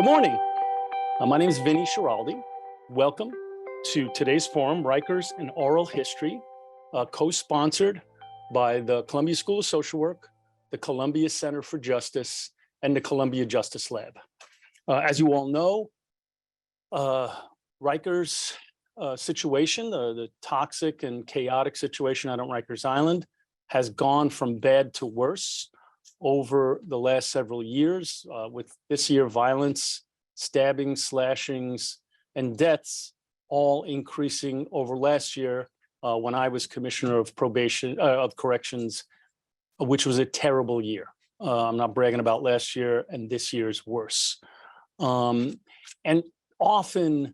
Good morning. My name is Vinny Schiraldi. Welcome to today's forum, Rikers and Oral History, co-sponsored by the Columbia School of Social Work, the Columbia Center for Justice, and the Columbia Justice Lab. As you all know, Rikers situation, the toxic and chaotic situation out on Rikers Island has gone from bad to worse over the last several years, with this year violence, stabbings, slashings, and deaths all increasing over last year when I was Commissioner of Corrections, which was a terrible year. I'm not bragging about last year, and this year's worse. And often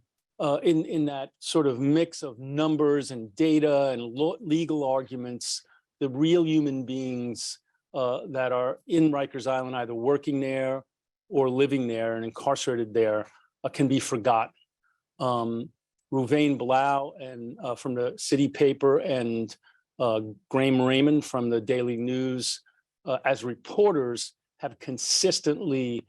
in that sort of mix of numbers and data and legal arguments, the real human beings that are in Rikers Island, either working there or living there and incarcerated there, can be forgotten. Reuven Blau and from the City Paper and Graham Raymond from the Daily News, as reporters, have consistently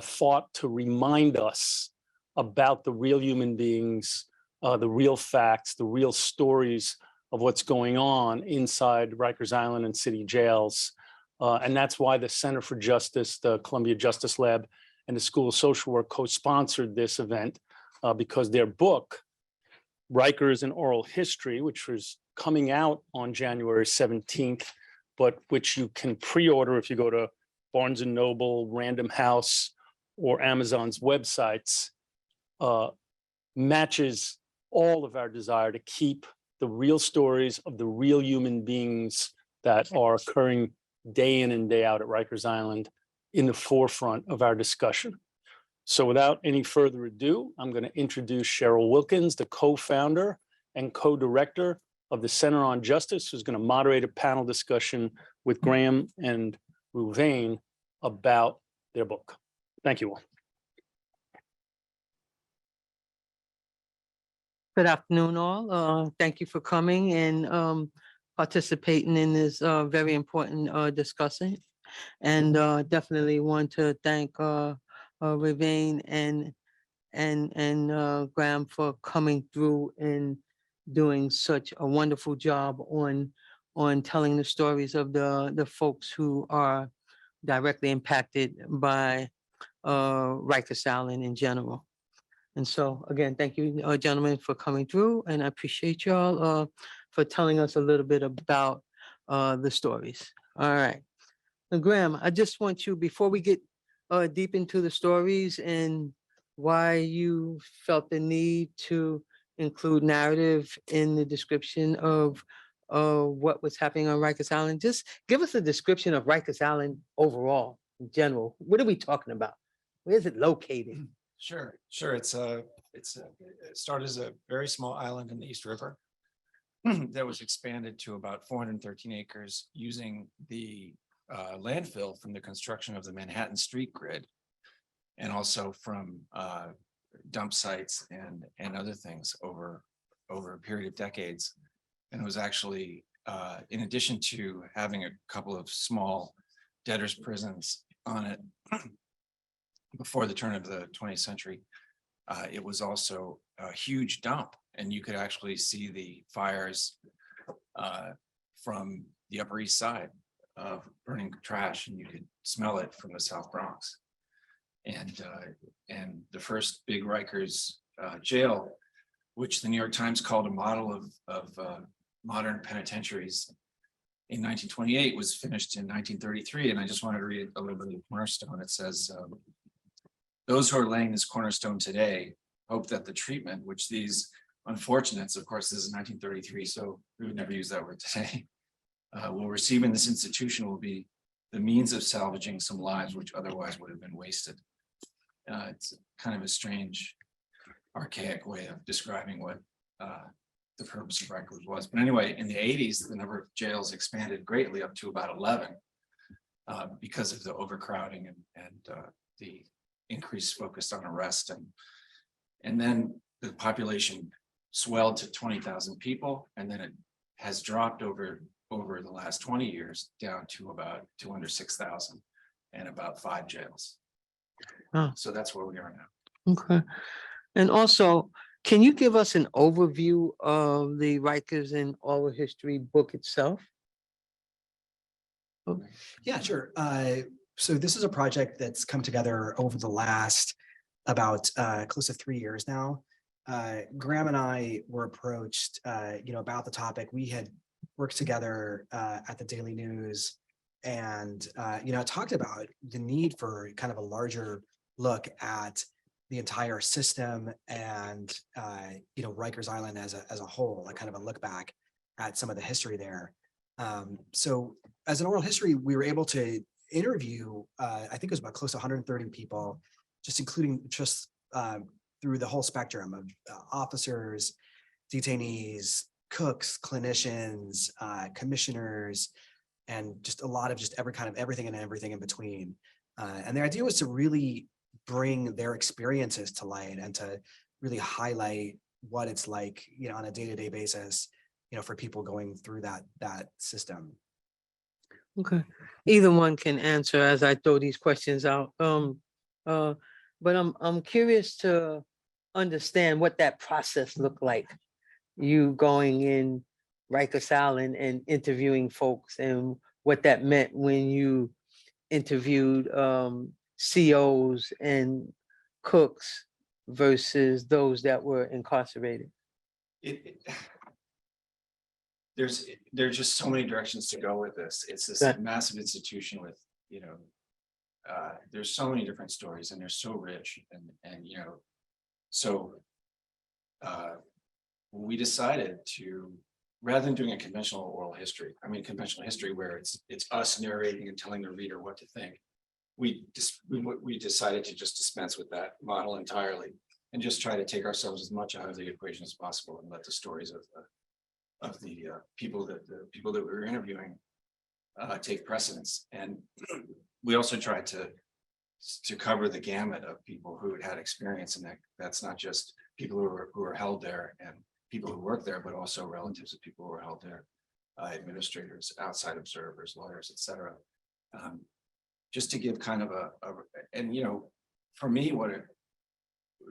fought to remind us about the real human beings, the real facts, the real stories of what's going on inside Rikers Island and city jails. And that's why the Center for Justice, the Columbia Justice Lab, and the School of Social Work co-sponsored this event because their book, Rikers and Oral History, which was coming out on January 17th, but which you can pre-order if you go to Barnes & Noble, Random House, or Amazon's websites, matches all of our desire to keep the real stories of the real human beings that are occurring day in and day out at Rikers Island in the forefront of our discussion. So without any further ado, I'm going to introduce Cheryl Wilkins, the co-founder and co-director of the Center on Justice, who's going to moderate a panel discussion with Graham and Reuven about their book. Thank you all. Good afternoon, all. Thank you for coming and participating in this very important discussion. And definitely want to thank Reuven and Graham for coming through and doing such a wonderful job on telling the stories of the folks who are directly impacted by Rikers Island in general. And so, again, thank you, gentlemen, for coming through, and I appreciate y'all for telling us a little bit about the stories. All right. Now, Graham, I just want you, before we get deep into the stories and why you felt the need to include narrative in the description of what was happening on Rikers Island, just give us a description of Rikers Island overall, in general. What are we talking about? Where is it located? Sure. It started as a very small island in the East River that was expanded to about 413 acres using the landfill from the construction of the Manhattan Street Grid, and also from dump sites and other things over a period of decades. And it was actually, in addition to having a couple of small debtors' prisons on it, before the turn of the 20th century, it was also a huge dump, and you could actually see the fires from the Upper East Side of burning trash, and you could smell it from the South Bronx. And the first big Rikers jail, which the New York Times called a model of modern penitentiaries in 1928, was finished in 1933. And I just wanted to read a little bit of the cornerstone. It says, "Those who are laying this cornerstone today hope that the treatment which these unfortunates," of course, this is 1933, so we would never use that word today, "will receive in this institution will be the means of salvaging some lives which otherwise would have been wasted." It's kind of a strange, archaic way of describing what the purpose of Rikers was. But anyway, in the 80s, the number of jails expanded greatly up to about 11 because of the overcrowding and the increase focused on arrest, and then the population swelled to 20,000 people, and then it has dropped over the last 20 years down to under 6,000 and about 5 jails. So that's where we are now. Okay. And also, can you give us an overview of the Rikers and Oral History book itself? Yeah, sure. So this is a project that's come together over the last about close to 3 years now. Graham and I were approached, about the topic. We had worked together at the Daily News, and talked about the need for kind of a larger look at the entire system and Rikers Island as a whole, like kind of a look back at some of the history there. So as an oral history, we were able to interview, I think it was about close to 130 people, just including through the whole spectrum of officers, detainees, cooks, clinicians, commissioners, and just a lot of just everything and everything in between. And the idea was to really bring their experiences to light and to really highlight what it's like, on a day-to-day basis, for people going through that system. Okay, either one can answer as I throw these questions out. But I'm curious to understand what that process looked like. You going in Rikers Island and interviewing folks, and what that meant when you interviewed COs and cooks versus those that were incarcerated. There's just so many directions to go with this. It's this Right. massive institution with, there's so many different stories, and they're so rich, and so we decided to, rather than doing a conventional oral history, conventional history where it's us narrating and telling the reader what to think, we decided to just dispense with that model entirely and just try to take ourselves as much out of the equation as possible and let the stories of the people that we were interviewing take precedence. And we also tried to cover the gamut of people who had experience, and that's not just people who are held there and people who work there, but also relatives of people who are held there, administrators, outside observers, lawyers, etc. Just to give kind of for me,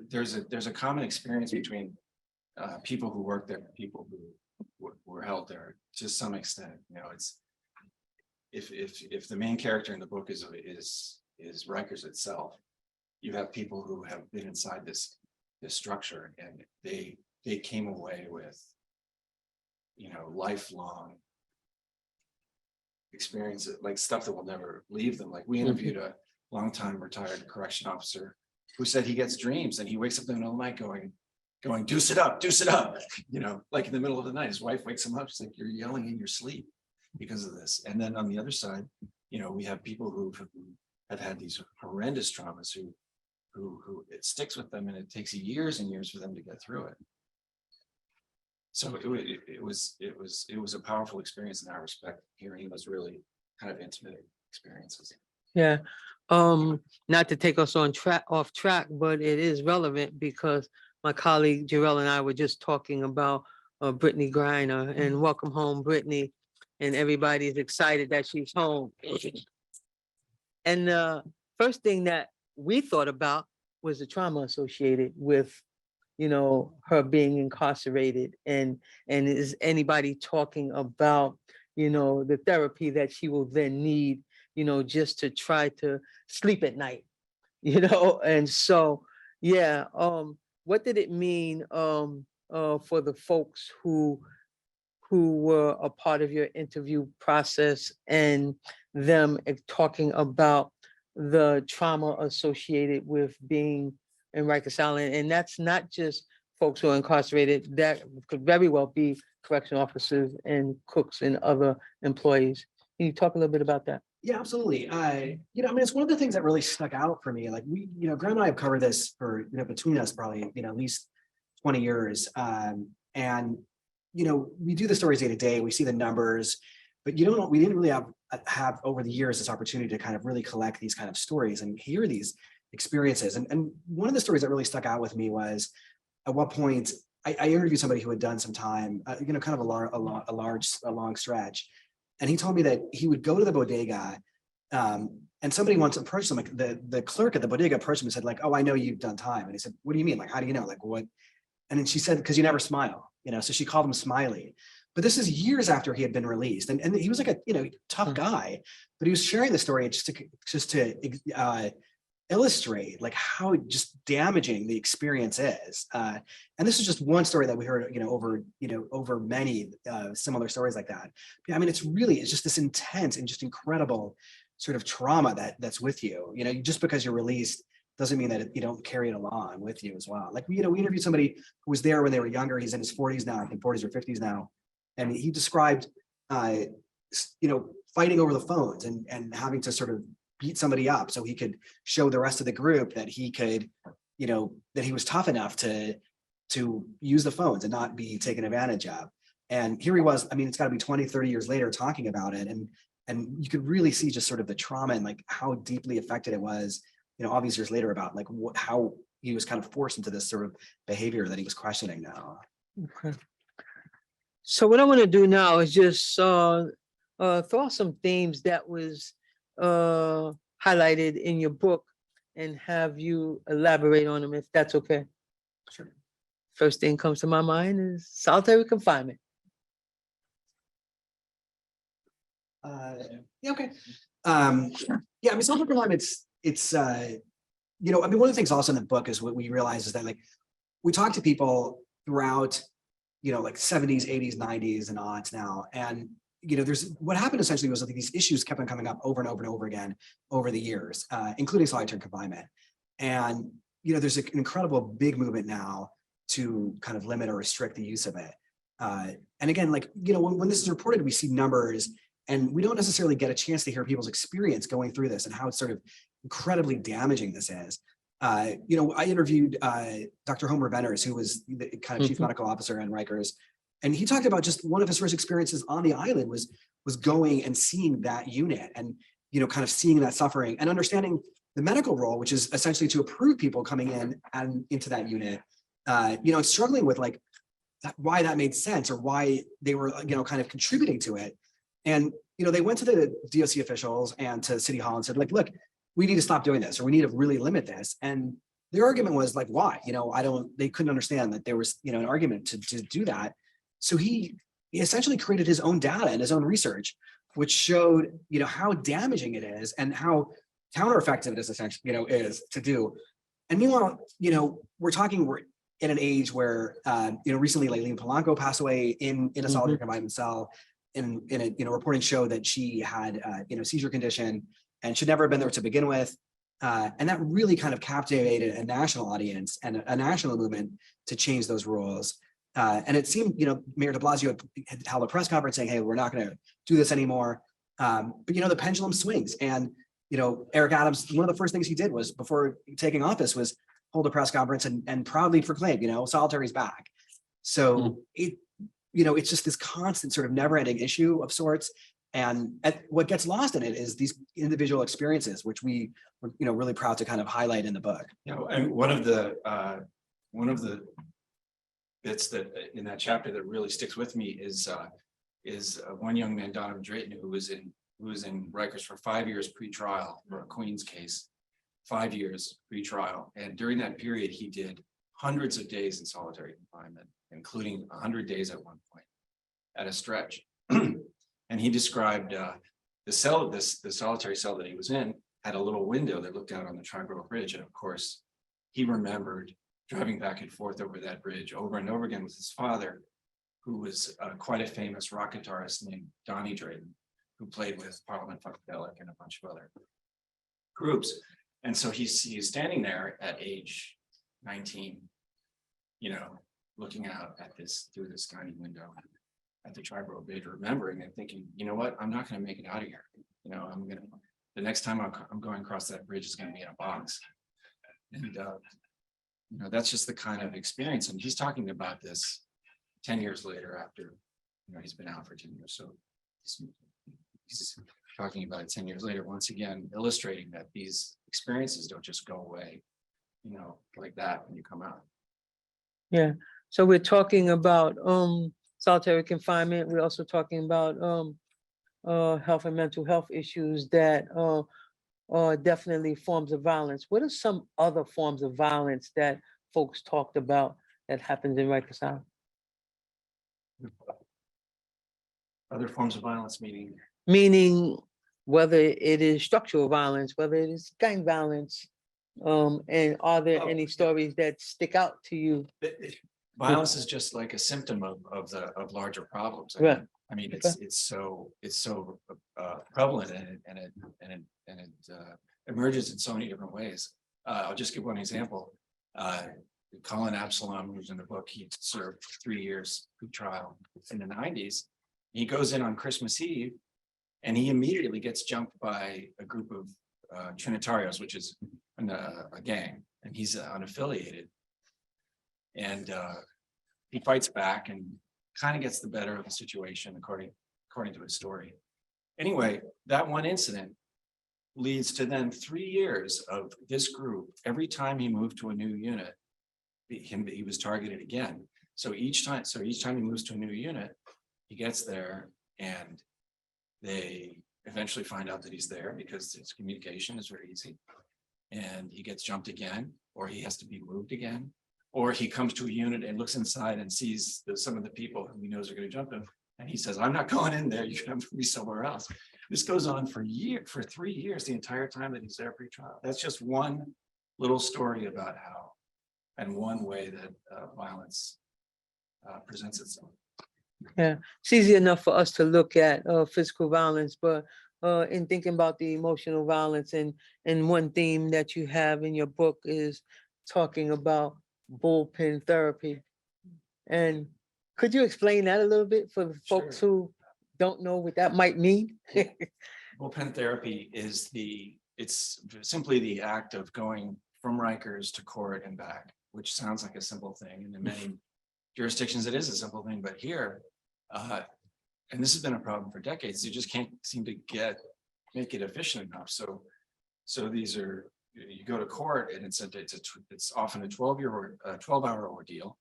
there's a common experience between people who work there and people who were held there to some extent. It's if the main character in the book is Rikers itself, you have people who have been inside this structure, and they came away with lifelong experiences, like stuff that will never leave them. Like we interviewed a longtime retired correction officer who said he gets dreams and he wakes up in the middle of the night going, deuce it up, like in the middle of the night. His wife wakes him up. She's like, you're yelling in your sleep because of this. And then on the other side, we have people who have had these horrendous traumas who it sticks with them, and it takes years and years for them to get through it. So it was a powerful experience in that respect. Hearing those really kind of intimate experiences. Yeah, not to take us off track, but it is relevant because my colleague Jarrell and I were just talking about Brittany Griner, and welcome home, Brittany, and everybody's excited that she's home. And the first thing that we thought about was the trauma associated with, her being incarcerated, and is anybody talking about, the therapy that she will then need, just to try to sleep at night, and so, yeah, what did it mean for the folks who were a part of your interview process, and them talking about the trauma associated with being in Rikers Island? And that's not just folks who are incarcerated, that could very well be correction officers and cooks and other employees. Can you talk a little bit about that? Yeah, absolutely. It's one of the things that really stuck out for me. Like Graham and I have covered this for, between us probably, at least 20 years. And we do the stories day to day, we see the numbers, but we didn't really have over the years this opportunity to kind of really collect these kind of stories and hear these experiences. And one of the stories that really stuck out with me was at what point I interviewed somebody who had done some time, kind of a long stretch. And he told me that he would go to the bodega And somebody once approached him, like the clerk at the bodega approached him and said, like, oh, I know you've done time. And he said, what do you mean? Like, how do you know? Like, what? And then she said, because you never smile, so she called him Smiley. But this is years after he had been released. And he was like a, tough guy, but he was sharing the story just to illustrate like how just damaging the experience is. And this is just one story that we heard, over many similar stories like that. I mean, it's just this intense and just incredible sort of trauma that's with you. Just because you're released doesn't mean that you don't carry it along with you as well. Like, we interviewed somebody who was there when they were younger. He's in his 40s now, I think 40s or 50s now. And he described, fighting over the phones and having to sort of beat somebody up so he could show the rest of the group that he could, that he was tough enough to use the phones and not be taken advantage of. And here he was, I mean, it's got to be 20, 30 years later talking about it. And you could really see just sort of the trauma and like how deeply affected it was, all these years later about like how he was kind of forced into this sort of behavior that he was questioning now. Okay. So what I want to do now is just throw out some themes that was highlighted in your book and have you elaborate on them, if that's okay. Sure. First thing comes to my mind is solitary confinement. Yeah, okay. I mean, solitary confinement, it's I mean, one of the things also in the book is what we realize is that like we talk to people throughout, like 70s, 80s, 90s and odds now. And, there's what happened essentially was that these issues kept on coming up over and over and over again over the years, including solitary confinement. And, there's an incredible big movement now to kind of limit or restrict the use of it. And again, like, when this is reported, we see numbers and we don't necessarily get a chance to hear people's experience going through this and how it's sort of incredibly damaging this is. I interviewed Dr. Homer Venners, who was the kind of chief medical officer in Rikers, and he talked about just one of his first experiences on the island was going and seeing that unit and, kind of seeing that suffering and understanding the medical role, which is essentially to approve people coming in and into that unit, and struggling with like why that made sense or why they were, kind of contributing to it. And, they went to the DOC officials and to City Hall and said, like, look, we need to stop doing this, or we need to really limit this. And their argument was like, why? They couldn't understand that there was, an argument to do that. So he essentially created his own data and his own research, which showed, how damaging it is and how counter-effective it is essentially, is to do. And meanwhile, we're in an age where, recently Laylene Polanco passed away in a solitary confinement cell in a, reporting showed that she had, seizure condition and should never have been there to begin with. And that really kind of captivated a national audience and a national movement to change those rules. And it seemed, Mayor de Blasio had held a press conference saying, hey, we're not going to do this anymore. But, the pendulum swings. And, Eric Adams, one of the first things he did was before taking office was hold a press conference and proudly proclaim, solitary's back. So it's just this constant sort of never ending issue of sorts. And what gets lost in it is these individual experiences, which we were, really proud to kind of highlight in the book. And one of the bits that in that chapter that really sticks with me is one young man, Donovan Drayton, who was in Rikers for 5 years pre-trial for a Queens case, 5 years pre-trial. And during that period, he did hundreds of days in solitary confinement, including 100 days at one point at a stretch. And he described the solitary cell that he was in had a little window that looked out on the Triborough Bridge. And of course, he remembered driving back and forth over that bridge over and over again with his father, who was quite a famous rock guitarist named Donnie Drayton, who played with Parliament Funkadelic and a bunch of other groups. And so he's standing there at age 19, looking out at this through this tiny window at the Triborough Bridge, remembering and thinking, you know what, I'm not going to make it out of here. The next time I'm going across that bridge is going to be in a box. And, that's just the kind of experience. And he's talking about this 10 years later after, he's been out for 10 years. So he's talking about it 10 years later, once again, illustrating that these experiences don't just go away, like that when you come out. Yeah. So we're talking about solitary confinement. We're also talking about health and mental health issues that definitely forms of violence. What are some other forms of violence that folks talked about that happens in Rikers Island? Other forms of violence, meaning, Meaning whether it is structural violence, whether it is gang violence, and are there Oh, any yeah. stories that stick out to you? violence is just like a symptom of larger problems. Right. I mean, Okay. it's so prevalent and it emerges in so many different ways. I'll just give one example. Colin Absalom, who's in the book, he served 3 years trial in the 90s. He goes in on Christmas Eve and he immediately gets jumped by a group of Trinitarios, which is a gang, and he's unaffiliated. And he fights back and kind of gets the better of the situation, according to his story. Anyway, that one incident leads to then 3 years of this group. Every time he moved to a new unit, he was targeted again. So each time he moves to a new unit, he gets there and they eventually find out that he's there because his communication is very easy. And he gets jumped again, or he has to be moved again, or he comes to a unit and looks inside and sees some of the people who he knows are going to jump him. And he says, I'm not going in there. You're going to be somewhere else. This goes on for 3 years, the entire time that he's there pre-trial. That's just one little story about how, and one way that violence presents itself. Yeah, it's easy enough for us to look at physical violence, but in thinking about the emotional violence, and one theme that you have in your book is talking about bullpen therapy. And could you explain that a little bit for the folks Sure. who don't know what that might mean? Bullpen therapy is it's simply the act of going from Rikers to court and back, which sounds like a simple thing. And in many jurisdictions, it is a simple thing, but here, and this has been a problem for decades, you just can't seem to make it efficient enough. So these are, you go to court and it's often a 12-hour ordeal.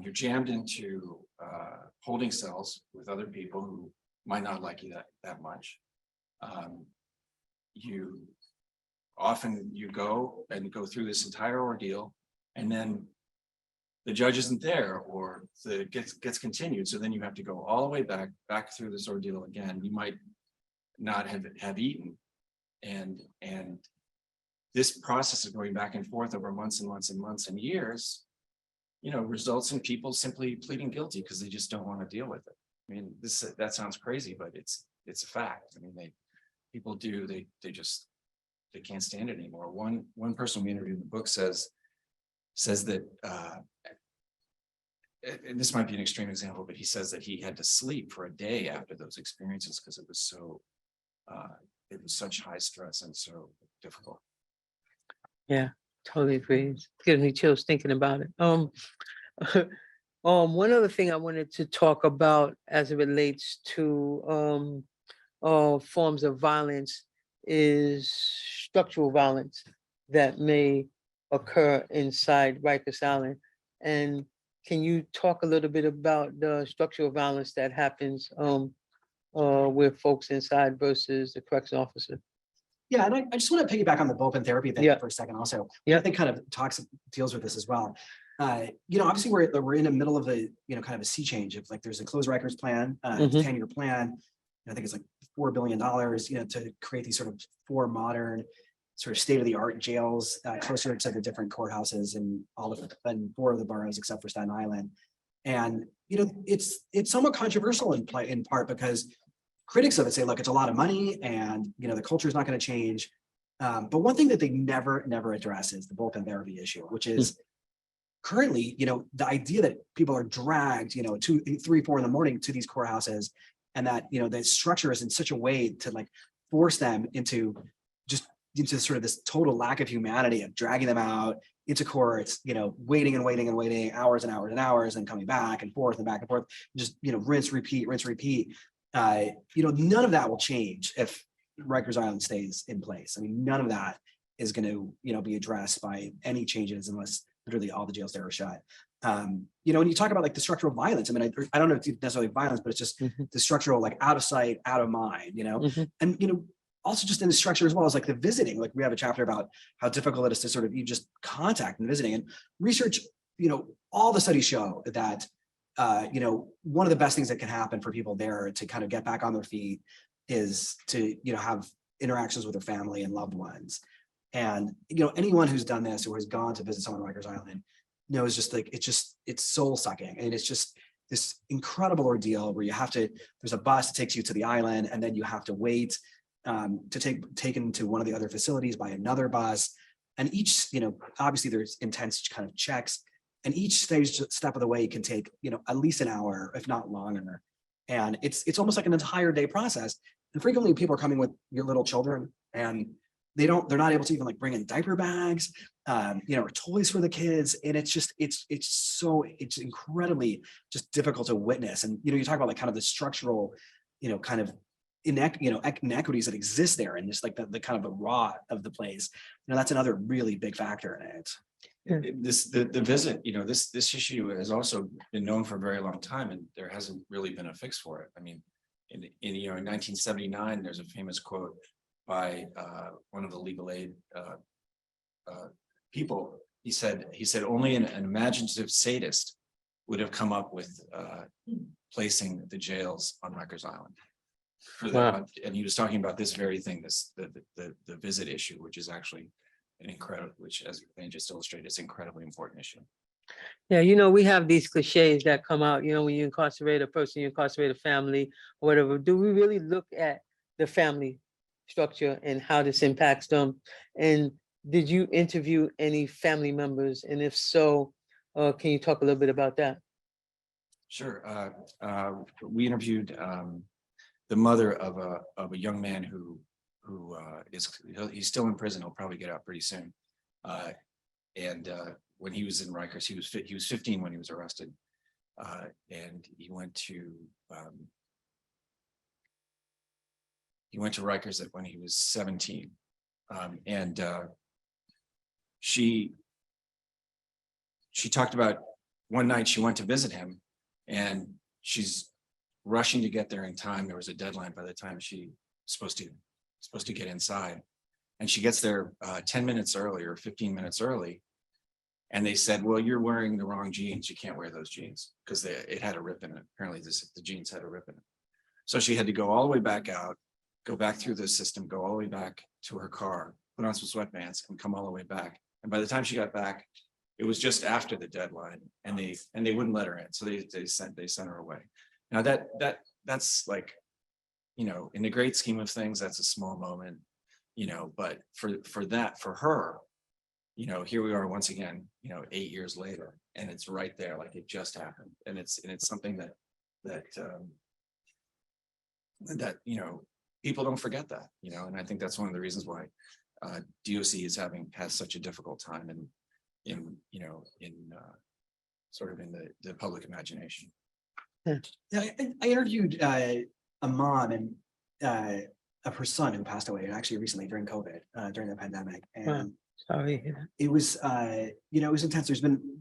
You're jammed into holding cells with other people who might not like you that much. You go through this entire ordeal, and then the judge isn't there, or it gets continued. So then you have to go all the way back through this ordeal again. You might not have eaten, and this process of going back and forth over months and months and months and years, results in people simply pleading guilty because they just don't want to deal with it. I mean, that sounds crazy, but it's a fact. I mean, people can't stand it anymore. One person we interviewed in the book says that, and this might be an extreme example, but he says that he had to sleep for a day after those experiences because it was such high stress and so difficult. Yeah, totally agree. It's giving me chills thinking about it. One other thing I wanted to talk about as it relates to forms of violence is structural violence that may occur inside Rikers Island. And can you talk a little bit about the structural violence that happens with folks inside versus the corrections officer? Yeah, and I just want to piggyback on the bullpen therapy thing for a second also. Yeah. I think kind of deals with this as well. Obviously we're in the middle of a, kind of a sea change. If like there's a closed Rikers plan, 10-year plan. I think it's like $4 billion, to create these sort of 4 modern sort of state-of-the-art jails closer to the different courthouses and and 4 of the boroughs except for Staten Island. And, it's somewhat controversial in part because critics of it say, look, it's a lot of money and, the culture is not going to change. But one thing that they never address is the bullpen therapy issue, which is currently, the idea that people are dragged, 2, 3, 4 in the morning to these courthouses, and that, the structure is in such a way to like force them into sort of this total lack of humanity of dragging them out into courts, waiting and waiting and waiting hours and hours and hours and coming back and forth and back and forth, just, rinse, repeat. None of that will change if Rikers Island stays in place. I mean, none of that is going to, be addressed by any changes unless literally all the jails there are shut. When you talk about like the structural violence, I mean, I don't know if it's necessarily violence, but it's just the structural, like out of sight, out of mind, and, also just in the structure as well as like the visiting, like we have a chapter about how difficult it is to sort of you just contact and visiting and research, all the studies show that, one of the best things that can happen for people there to kind of get back on their feet is to, have interactions with their family and loved ones. And, anyone who's done this or has gone to visit someone on Rikers Island knows just like, it's soul sucking. And it's just this incredible ordeal where there's a bus that takes you to the island and then you have to wait to taken to one of the other facilities by another bus. And each, obviously there's intense kind of checks and each step of the way can take, at least an hour, if not longer. And it's almost like an entire day process. And frequently people are coming with your little children and they're not able to even like bring in diaper bags, or toys for the kids. And it's incredibly just difficult to witness. And, you talk about like kind of the structural, kind of inequities that exist there. And just like the kind of the raw of the place, that's another really big factor in it. The visit, this issue has also been known for a very long time, and there hasn't really been a fix for it. I mean, in 1979, there's a famous quote by one of the legal aid people. He said only an imaginative sadist would have come up with placing the jails on Rikers Island. Wow. And he was talking about this very thing, the visit issue, which is actually an incredible, which as they just illustrated, it's an incredibly important issue. Yeah, we have these cliches that come out, when you incarcerate a person, you incarcerate a family or whatever. Do we really look at the family structure and how this impacts them? And did you interview any family members? And if so, can you talk a little bit about that? Sure. We interviewed the mother of a young man who he's still in prison. He'll probably get out pretty soon. And when he was in Rikers, he was 15 when he was arrested, and he went to Rikers when he was 17, and she talked about one night she went to visit him, and she's rushing to get there in time. There was a deadline by the time she was supposed to get inside, and she gets there 10 minutes early or 15 minutes early. And they said, well, you're wearing the wrong jeans. You can't wear those jeans because it had a rip in it. Apparently the jeans had a rip in it. So she had to go all the way back out, go back through the system, go all the way back to her car, put on some sweatpants and come all the way back. And by the time she got back, it was just after the deadline and they wouldn't let her in. So they sent her away. Now that's like, in the great scheme of things, that's a small moment, but for her, here we are once again, 8 years later, and it's right there, like it just happened. And it's something that people don't forget that, and I think that's one of the reasons why DOC has such a difficult time in sort of in the public imagination. Yeah, I interviewed a mom and of her son who passed away actually recently during COVID, during the pandemic. And sorry. It was, it was intense.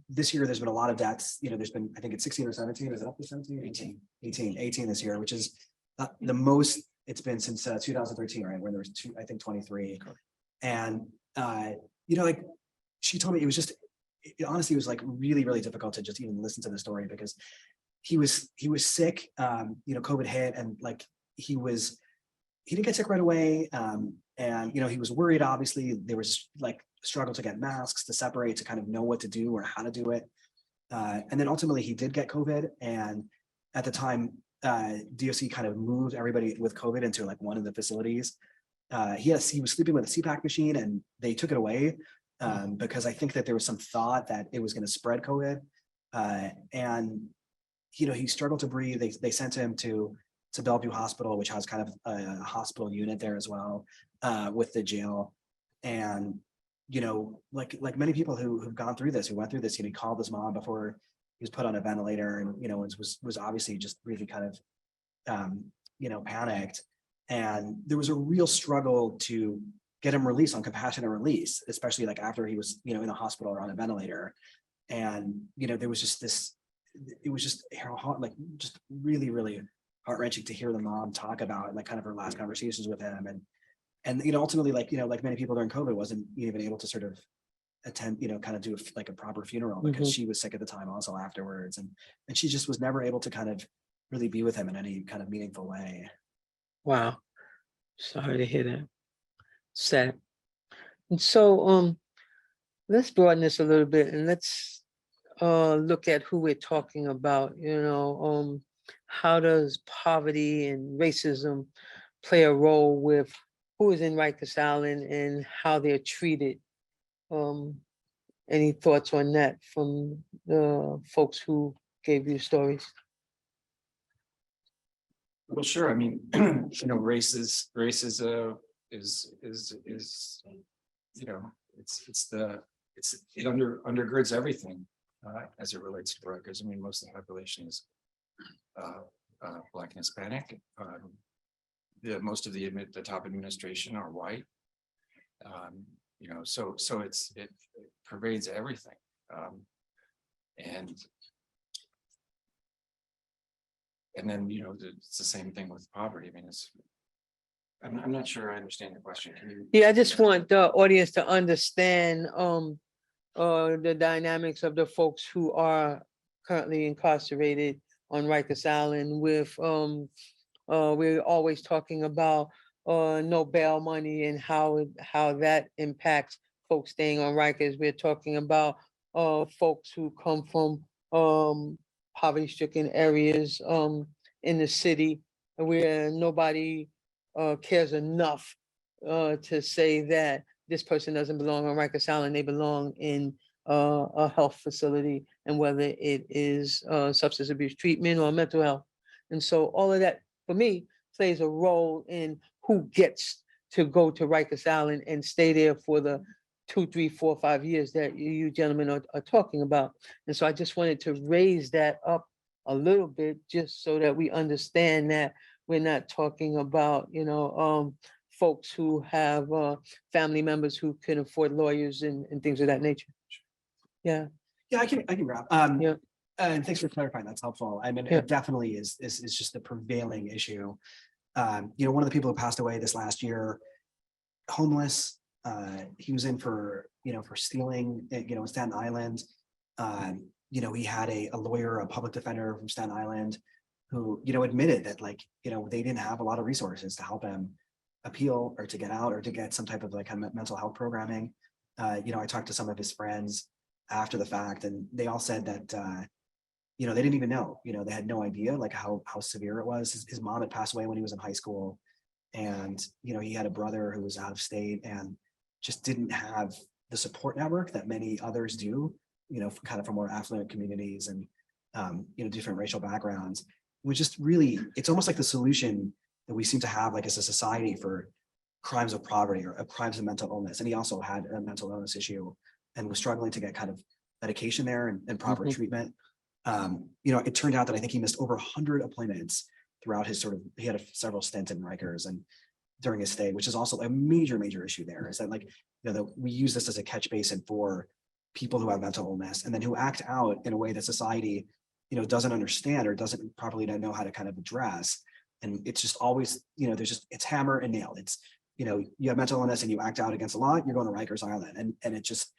This year, there's been a lot of deaths. There's been, I think it's 16 or 17. Is it up to 17? 18 this year, which is the most it's been since 2013, right? Where there was 23. And, like she told me it was just, honestly, it was like really, really difficult to just even listen to the story because he was sick, COVID hit, and like he didn't get sick right away. And, he was worried, obviously. There was like struggle to get masks, to separate, to kind of know what to do or how to do it. And then ultimately he did get COVID. And at the time, DOC kind of moved everybody with COVID into like one of the facilities. He was sleeping with a CPAP machine and they took it away because I think that there was some thought that it was going to spread COVID. And, he struggled to breathe. They sent him to Bellevue Hospital, which has kind of a hospital unit there as well, with the jail. And, like many people who've gone through this, who went through this, he called his mom before he was put on a ventilator and, was obviously just really kind of, panicked. And there was a real struggle to get him released on compassionate release, especially like after he was, in a hospital or on a ventilator. And, there was just it was just like just really, really heart-wrenching to hear the mom talk about like kind of her last conversations with him. And and, you know, ultimately, like, you know, like many people during COVID, wasn't even able to sort of attend, you know, kind of do like a proper funeral because she was sick at the time also afterwards. And she just was never able to kind of really be with him in any kind of meaningful way. Wow. Sorry to hear that. Sad. And so let's broaden this a little bit and let's look at who we're talking about. You know, how does poverty and racism play a role with who is in Rikers Island and how they're treated? Any thoughts on that from the folks who gave you stories? Well, sure. I mean, you know, race is you know, it undergirds everything as it relates to Rikers. I mean, most of the population is Black and Hispanic. Most of the top administration are white. You know, so it pervades everything. And then, you know, it's the same thing with poverty. I mean, I'm not sure I understand your question. Can you? Yeah, I just want the audience to understand the dynamics of the folks who are currently incarcerated on Rikers Island with we're always talking about no bail money and how that impacts folks staying on Rikers. We're talking about folks who come from poverty-stricken areas in the city where nobody cares enough to say that this person doesn't belong on Rikers Island. They belong in a health facility, and whether it is substance abuse treatment or mental health. And so all of that, for me, plays a role in who gets to go to Rikers Island and stay there for the 2, 3, 4, 5 years that you gentlemen are talking about. And so I just wanted to raise that up a little bit, just so that we understand that we're not talking about, you know, folks who have family members who can afford lawyers and things of that nature. Yeah. Yeah, I can wrap. Yeah. And thanks for clarifying. That's helpful. I mean, Yeah. it definitely is just the prevailing issue. You know, one of the people who passed away this last year, homeless, he was in for, you know, for stealing, you know, in Staten Island. You know, he had a lawyer, a public defender from Staten Island who, you know, admitted that, like, you know, they didn't have a lot of resources to help him appeal or to get out or to get some type of like mental health programming. You know, I talked to some of his friends after the fact, and they all said that, you know, they didn't even know, you know, they had no idea like how severe it was. His mom had passed away when he was in high school. And, you know, he had a brother who was out of state and just didn't have the support network that many others do, you know, kind of from more affluent communities and, you know, different racial backgrounds. It was just really, it's almost like the solution that we seem to have, like as a society, for crimes of poverty or crimes of mental illness. And he also had a mental illness issue and was struggling to get kind of medication there and proper treatment. You know, it turned out that I think he missed over 100 appointments throughout his he had several stints in Rikers and during his stay, which is also a major issue there, is that, like, you know, we use this as a catch basin for people who have mental illness and then who act out in a way that society, you know, doesn't understand or doesn't properly know how to kind of address. And it's just always, you know, it's hammer and nail. It's, you know, you have mental illness and you act out against the law, you're going to Rikers Island. And it just,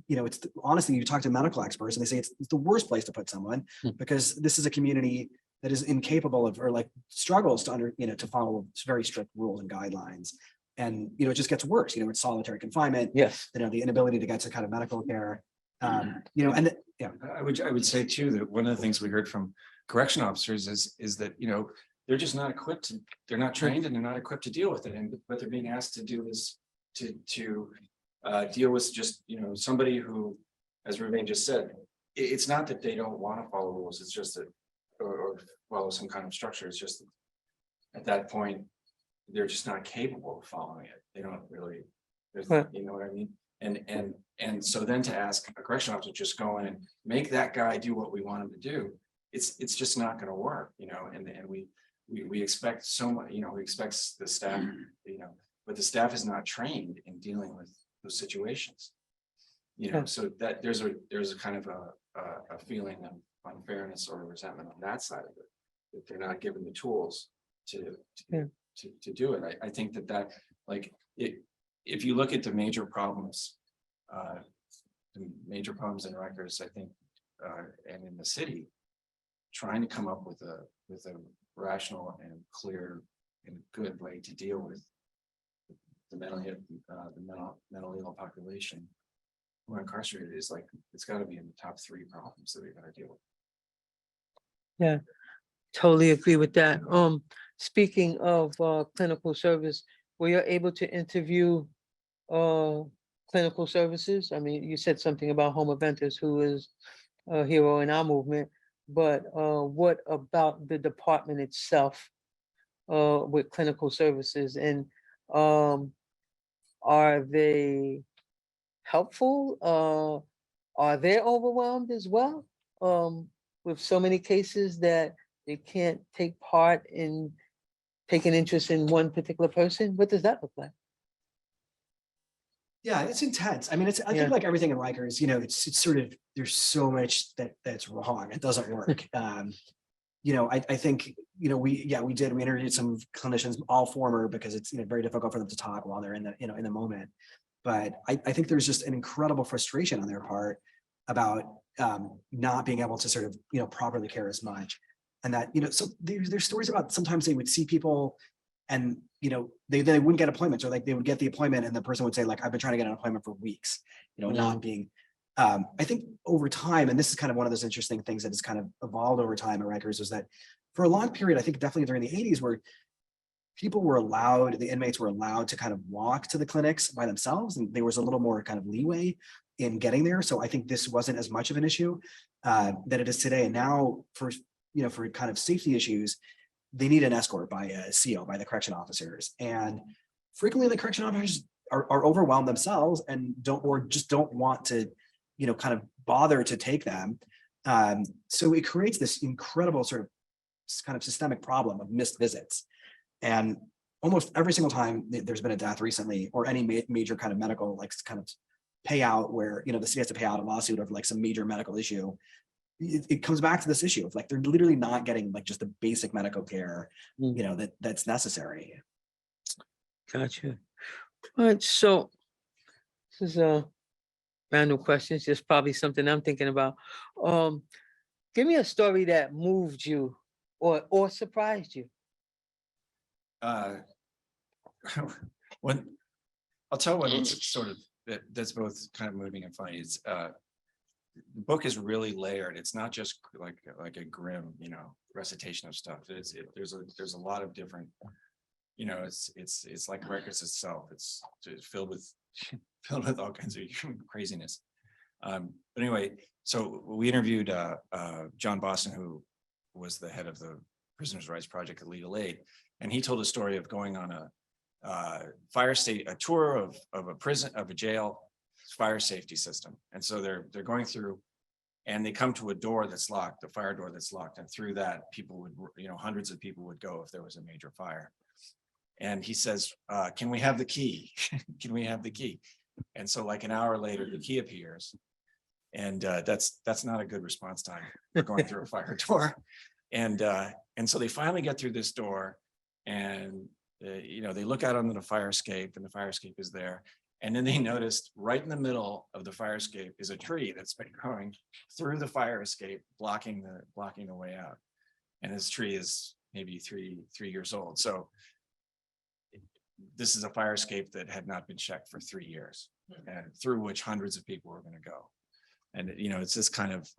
you know, it's honestly, you talk to medical experts and they say it's the worst place to put someone because this is a community that is incapable of, or like struggles to to follow very strict rules and guidelines. And, you know, it just gets worse. You know, it's solitary confinement. Yes. You know, the inability to get to kind of medical care. You know, and yeah. I would say too, that one of the things we heard from correction officers is that, you know, they're just not equipped, they're not trained and they're not equipped to deal with it. And what they're being asked to do is to deal with just, you know, somebody who, as Reuven just said, it's not that they don't want to follow rules, it's just that, or follow some kind of structure. It's just that at that point, they're just not capable of following it. They don't really, you know what I mean? And so then to ask a correction officer to just go in and make that guy do what we want him to do, it's just not going to work, you know. And we expect so much, you know, we expect the staff, you know, but the staff is not trained in dealing with those situations, you know. So that there's a kind of a feeling of unfairness or resentment on that side of it, that they're not given the tools to do it. I think that Like if you look at the major problems in Rikers, I think, and in the city, trying to come up with a rational and clear and good way to deal with the mentally ill population who are incarcerated is like, it's got to be in the top 3 problems that we got to deal with. Yeah, totally agree with that. Speaking of clinical service, were you able to interview clinical services? I mean, you said something about Home Aventors, who is a hero in our movement, but what about the department itself with clinical services, and are they helpful? Are they overwhelmed as well with so many cases that they can't take part in taking interest in one particular person? What does that look like? Yeah, it's intense. I mean, I Yeah. think like everything in Rikers, it's sort of, there's so much that's wrong. It doesn't work. I think, we interviewed some clinicians, all former, because it's, very difficult for them to talk while they're in the moment. But I think there's just an incredible frustration on their part about not being able to sort of, properly care as much. And that, so there's stories about sometimes they would see people and, they wouldn't get appointments, or like they would get the appointment and the person would say like, I've been trying to get an appointment for weeks, not being, I think over time, and this is kind of one of those interesting things that has kind of evolved over time at Rikers, is that for a long period, I think definitely during the 80s, where the inmates were allowed to kind of walk to the clinics by themselves, and there was a little more kind of leeway in getting there. So I think this wasn't as much of an issue that it is today. And now for kind of safety issues, they need an escort by a CO, by the correction officers. And frequently the correction officers are overwhelmed themselves and don't want to, kind of bother to take them. So it creates this incredible sort of kind of systemic problem of missed visits. And almost every single time there's been a death recently, or any major kind of medical, like kind of payout where, the city has to pay out a lawsuit over like some major medical issue, it comes back to this issue of like, they're literally not getting like just the basic medical care, that's necessary. Gotcha. All right, so this is a random question. It's just probably something I'm thinking about. Give me a story that moved you or surprised you. When I'll tell one that's sort of that's both kind of moving and funny. It's the book is really layered. It's not just like a grim, recitation of stuff. There's a lot of different, it's like Rikers itself. It's filled with all kinds of craziness. But anyway, so we interviewed John Boston, who was the head of the Prisoners' Rights Project at Legal Aid, and he told a story of going on a tour of a jail fire safety system. And so they're going through, and they come to a door that's locked, the fire door that's locked, and through that people would, hundreds of people would go if there was a major fire. And he says, can we have the key? Can we have the key? And so like an hour later, the key appears, and that's not a good response time for going through a fire door. And so they finally get through this door, and they look out onto the fire escape, and the fire escape is there. And then they noticed right in the middle of the fire escape is a tree that's been growing through the fire escape, blocking the way out. And this tree is maybe three years old. So this is a fire escape that had not been checked for 3 years, and through which hundreds of people were going to go. And it's this kind of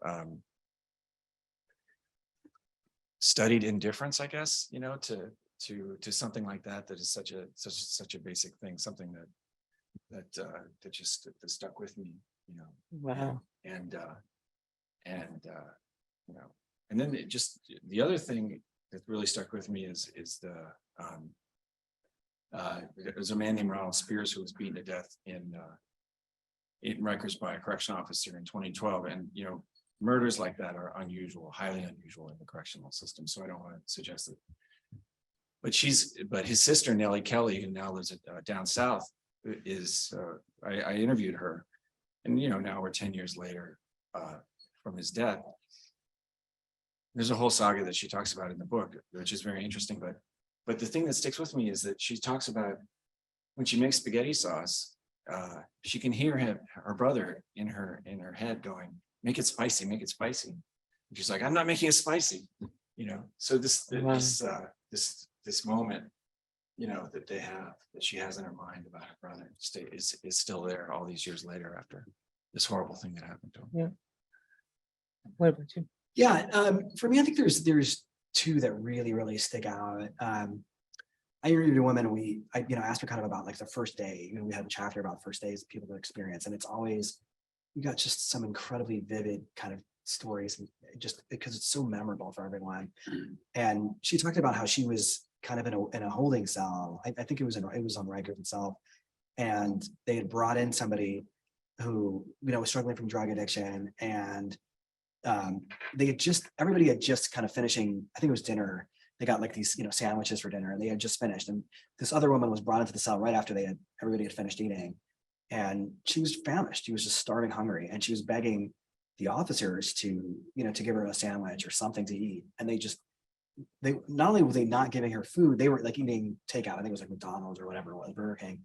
studied indifference, I guess, to something like that is such a basic thing, something that just that stuck with me, Wow. and then the other thing that really stuck with me is there was a man named Ronald Spears who was beaten to death in Rikers by a correction officer in 2012, and murders like that are unusual, highly unusual in the correctional system. So I don't want to suggest that. But his sister Nellie Kelly, who now lives down south, is I interviewed her, and now we're 10 years later from his death. There's a whole saga that she talks about in the book, which is very interesting. But the thing that sticks with me is that she talks about when she makes spaghetti sauce, she can hear her brother in her head going, make it spicy, make it spicy. And she's like, I'm not making it spicy, you know. So this moment, you know, that they have, that she has in her mind about her brother is still there all these years later after this horrible thing that happened to him. Yeah. What about you? Yeah, for me, I think there's two that really stick out. I interviewed a woman, and I asked her kind of about like the first day. You know, we had a chapter about first days people to experience, and it's always, you got just some incredibly vivid kind of stories, and just because it's so memorable for everyone. And she talked about how she was kind of in a holding cell. I think it was on Rikers itself, and they had brought in somebody who, you know, was struggling from drug addiction, and everybody had just kind of finishing, I think it was dinner. They got like these, you know, sandwiches for dinner, and they had just finished. And this other woman was brought into the cell right after everybody had finished eating. And she was famished. She was just starving hungry. And she was begging the officers to, you know, to give her a sandwich or something to eat. And they not only were they not giving her food, they were like eating takeout. I think it was like McDonald's or whatever it was, Burger King.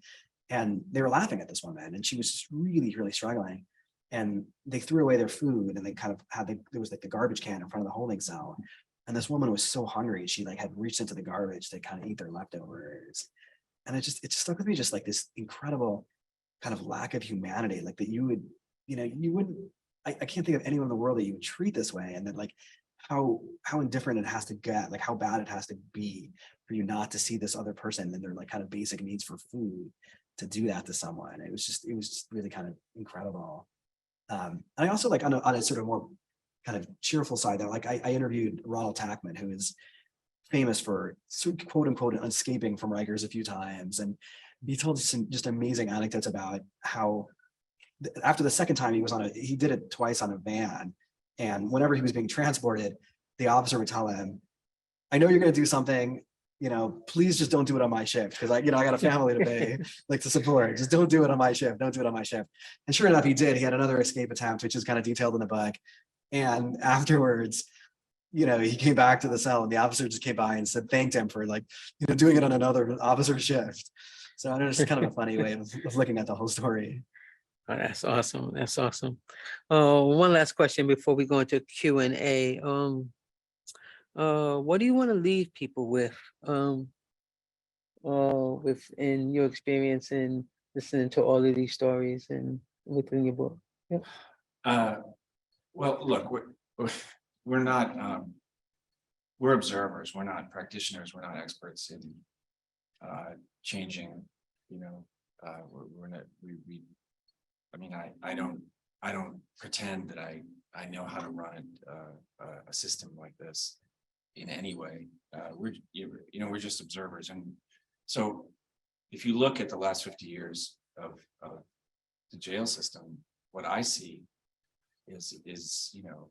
And they were laughing at this woman, and she was just really struggling. And they threw away their food, and they kind of there was like the garbage can in front of the holding cell. And this woman was so hungry, she like had reached into the garbage to kind of eat their leftovers. And it just stuck with me, just like this incredible kind of lack of humanity, like that you would, you know, you wouldn't, I can't think of anyone in the world that you would treat this way. And then like how indifferent it has to get, like how bad it has to be for you not to see this other person and their like kind of basic needs for food, to do that to someone. It was just really kind of incredible. And I also like on a sort of more kind of cheerful side though, like I interviewed Ronald Tackman, who is famous for quote unquote escaping from Rikers a few times. And he told some just amazing anecdotes about how after the second time he did it twice on a van. And whenever he was being transported, the officer would tell him, I know you're going to do something, you know, please just don't do it on my shift. Cause I got a family to pay, like to support. Just don't do it on my shift. Don't do it on my shift. And sure enough, he did. He had another escape attempt, which is kind of detailed in the book. And afterwards, you know, he came back to the cell, and the officer just came by and thanked him for like, you know, doing it on another officer shift. So I know it's kind of a funny way of looking at the whole story. Oh, that's awesome. That's awesome. One last question before we go into Q&A. What do you want to leave people with in your experience in listening to all of these stories and within your book? Yeah. Well, look, we're not, we're observers. We're not practitioners. We're not experts in changing, you know, we're not, I mean, I don't pretend that I know how to run a system like this in any way. We're just observers. And so if you look at the last 50 years of the jail system, what I see is, you know,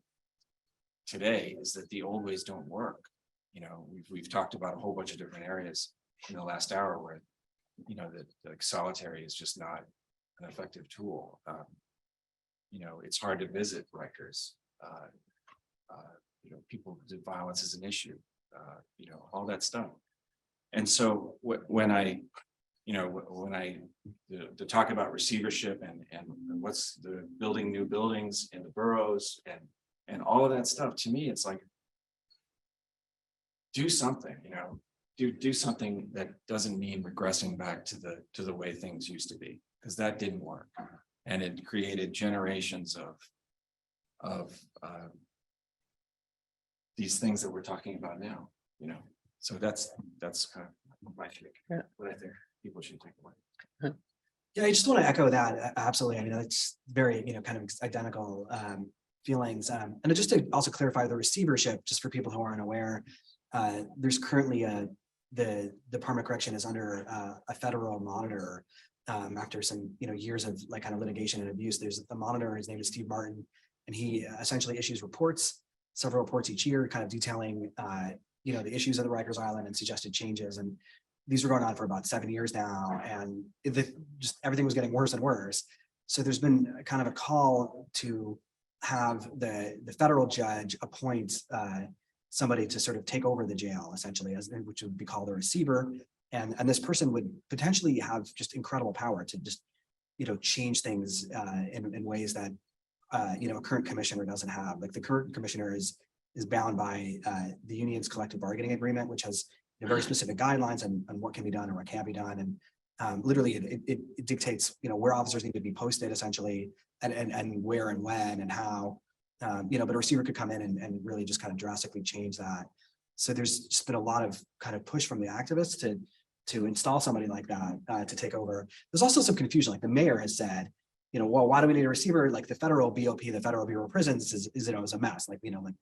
today is that the old ways don't work. You know, we've talked about a whole bunch of different areas in the last hour where, you know, that like solitary is just not an effective tool. You know, it's hard to visit Rikers. You know, people, violence is an issue. You know, all that stuff. And so when I to talk about receivership and what's the building new buildings in the boroughs and all of that stuff, to me, it's like, do something, you know, do something that doesn't mean regressing back to the way things used to be, because that didn't work. And it created generations of these things that we're talking about now, you know. So that's kind of my take. Yeah. What I think people should take away. Yeah, I just want to echo that. Absolutely. I mean, it's very, you know, kind of identical feelings. And just to also clarify the receivership, just for people who aren't aware, there's currently the Department of Correction is under a federal monitor after some, you know, years of like kind of litigation and abuse. There's a monitor, his name is Steve Martin, and he essentially issues several reports each year, kind of detailing, you know, the issues of the Rikers Island and suggested changes. And these were going on for about 7 years now, and just everything was getting worse and worse. So there's been kind of a call to have the federal judge appoint somebody to sort of take over the jail, essentially, which would be called a receiver. And this person would potentially have just incredible power to just, change things in ways that, a current commissioner doesn't have. Like the current commissioner is bound by the union's collective bargaining agreement, which has very specific guidelines on what can be done or what can't be done. And literally it dictates, where officers need to be posted essentially, and where and when and how, but a receiver could come in and really just kind of drastically change that. So there's just been a lot of kind of push from the activists to install somebody like that to take over. There's also some confusion. Like the mayor has said, well, why do we need a receiver? Like the federal BOP, the Federal Bureau of Prisons is a mess. Like, like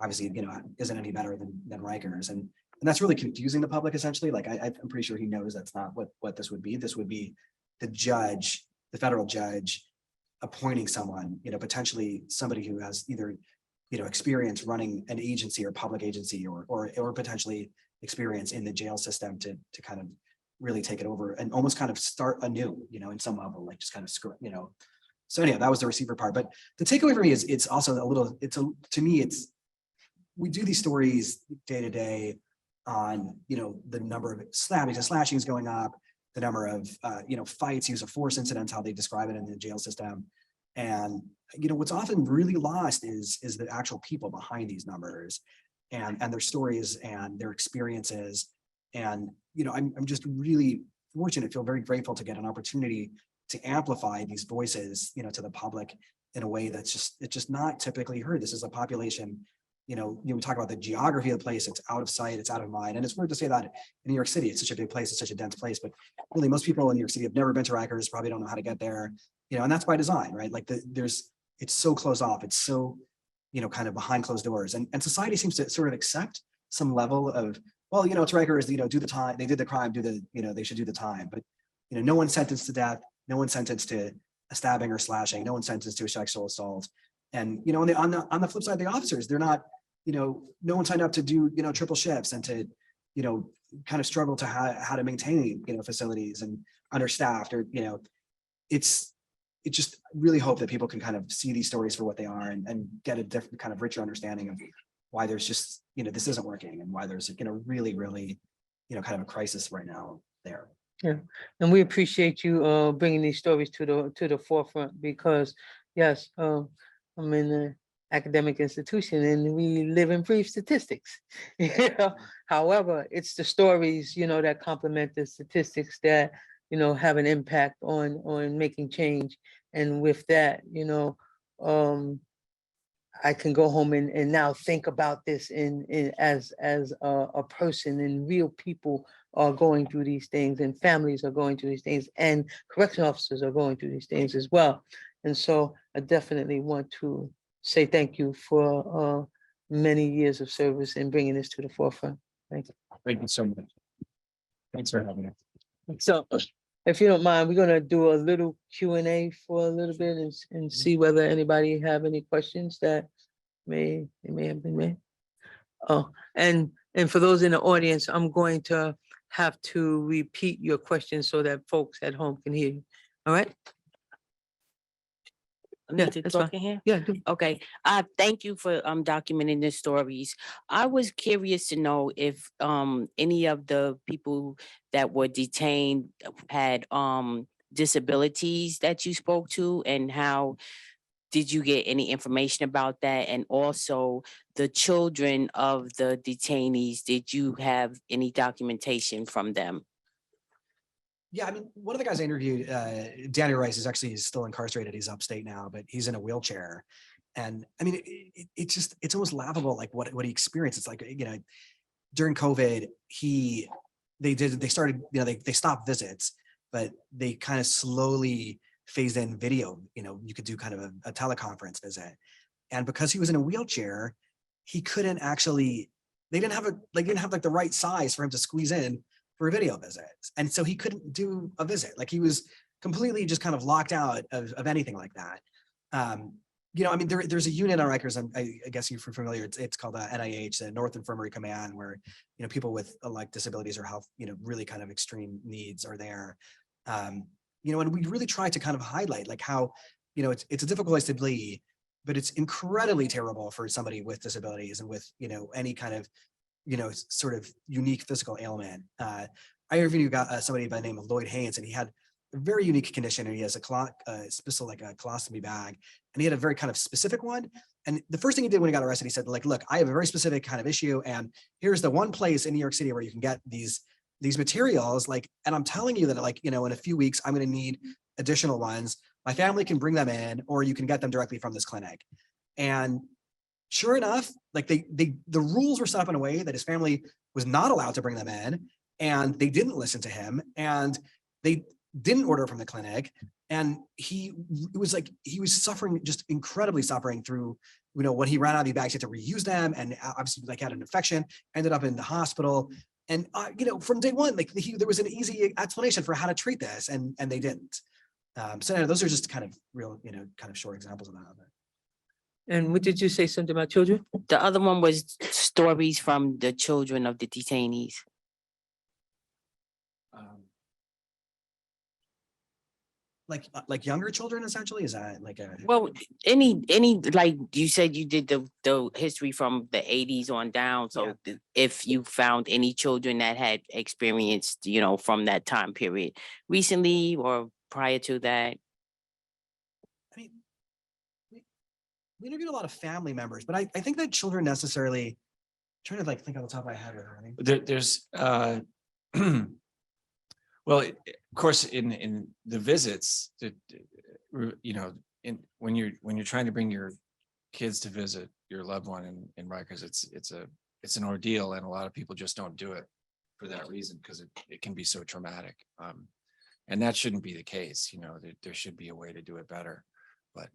obviously, isn't any better than Rikers. And that's really confusing the public essentially. Like I'm pretty sure he knows that's not what this would be. This would be the judge, the federal judge appointing someone, potentially somebody who has either, experience running an agency or public agency or potentially experience in the jail system to kind of really take it over and almost kind of start anew, in some level, like just kind of screw, So anyhow, that was the receiver part. But the takeaway for me is it's also to me, we do these stories day to day on, the number of stabbings and slashings going up, the number of, fights, use of force incidents, how they describe it in the jail system. And, what's often really lost is the actual people behind these numbers and their stories and their experiences. And, I'm just really fortunate, feel very grateful to get an opportunity to amplify these voices, to the public in a way it's just not typically heard. This is a population, we talk about the geography of the place, it's out of sight, it's out of mind. And it's weird to say that in New York City, it's such a big place, it's such a dense place, but really most people in New York City have never been to Rikers, probably don't know how to get there, and that's by design, right? Like it's so closed off, it's so, kind of behind closed doors. And society seems to sort of accept some level of, well, it's Rikers, do the time, they did the crime, they should do the time. But, no one's sentenced to death, no one's sentenced to a stabbing or slashing, no one's sentenced to a sexual assault. And, on the flip side, the officers, they're not, no one signed up to do, triple shifts and to, kind of struggle to how to maintain, facilities and understaffed or, it just really hope that people can kind of see these stories for what they are and get a different kind of richer understanding of why there's just, this isn't working and why there's, really, really, kind of a crisis right now there. Yeah, and we appreciate you bringing these stories to the forefront because yes, I'm in an academic institution and we live and breathe statistics. However, it's the stories that complement the statistics that have an impact on making change. And with that, I can go home and now think about this as a person, and real people are going through these things and families are going through these things and correction officers are going through these things as well. And so I definitely want to say thank you for many years of service and bringing this to the forefront. Thank you. Thank you so much. Thanks for having us. So if you don't mind, we're gonna do a little Q&A for a little bit and see whether anybody have any questions that may have been made. Oh, and for those in the audience, I'm going to have to repeat your questions so that folks at home can hear you. All right? Yeah, Need to that's talk fine. in here? Yeah, do. Okay, thank you for documenting the stories. I was curious to know if any of the people that were detained had disabilities that you spoke to, and how did you get any information about that? And also the children of the detainees, did you have any documentation from them? Yeah, I mean, one of the guys I interviewed, Danny Rice, he's still incarcerated. He's upstate now, but he's in a wheelchair. And I mean, it's almost laughable, like what he experienced. It's like, during COVID, they started, they stopped visits, but they kind of slowly phased in video. You could do kind of a teleconference visit. And because he was in a wheelchair, he couldn't actually, they didn't have like the right size for him to squeeze in for a video visit. And so he couldn't do a visit. Like he was completely just kind of locked out of anything like that. I mean, there's a unit on Rikers, I guess you're familiar, it's called NIH, the North Infirmary Command, where, people with like disabilities or health, really kind of extreme needs are there. And we really try to kind of highlight like how, it's a difficult place to be, but it's incredibly terrible for somebody with disabilities and with, any kind of, sort of unique physical ailment. I interviewed somebody by the name of Lloyd Haynes, and he had a very unique condition, and he has a colostomy bag, and he had a very kind of specific one. And the first thing he did when he got arrested, he said, like, look, I have a very specific kind of issue, and here's the one place in New York City where you can get these materials, like, and I'm telling you that, like, you know, in a few weeks, I'm going to need additional ones. My family can bring them in, or you can get them directly from this clinic. And sure enough, like the rules were set up in a way that his family was not allowed to bring them in, and they didn't listen to him, and they didn't order from the clinic. And he was suffering, just incredibly suffering through, you know, when he ran out of the bags, he had to reuse them, and obviously like had an infection, ended up in the hospital. And you know, from day one, like there was an easy explanation for how to treat this, and they didn't. So anyway, those are just kind of real, you know, kind of short examples of that. And what did you say, something about children? The other one was stories from the children of the detainees. Like younger children, essentially? Is that like a? Well, any, like you said, you did the history from the 80s on down. So if you found any children that had experienced, you know, from that time period recently or prior to that. I mean, we interviewed a lot of family members, but I think that children necessarily, I'm trying to like think on the top of my head. There's well, of course, in the visits, you know, when you're trying to bring your kids to visit your loved one in Rikers, it's an ordeal, and a lot of people just don't do it for that reason, because it can be so traumatic. And that shouldn't be the case. You know, there should be a way to do it better. But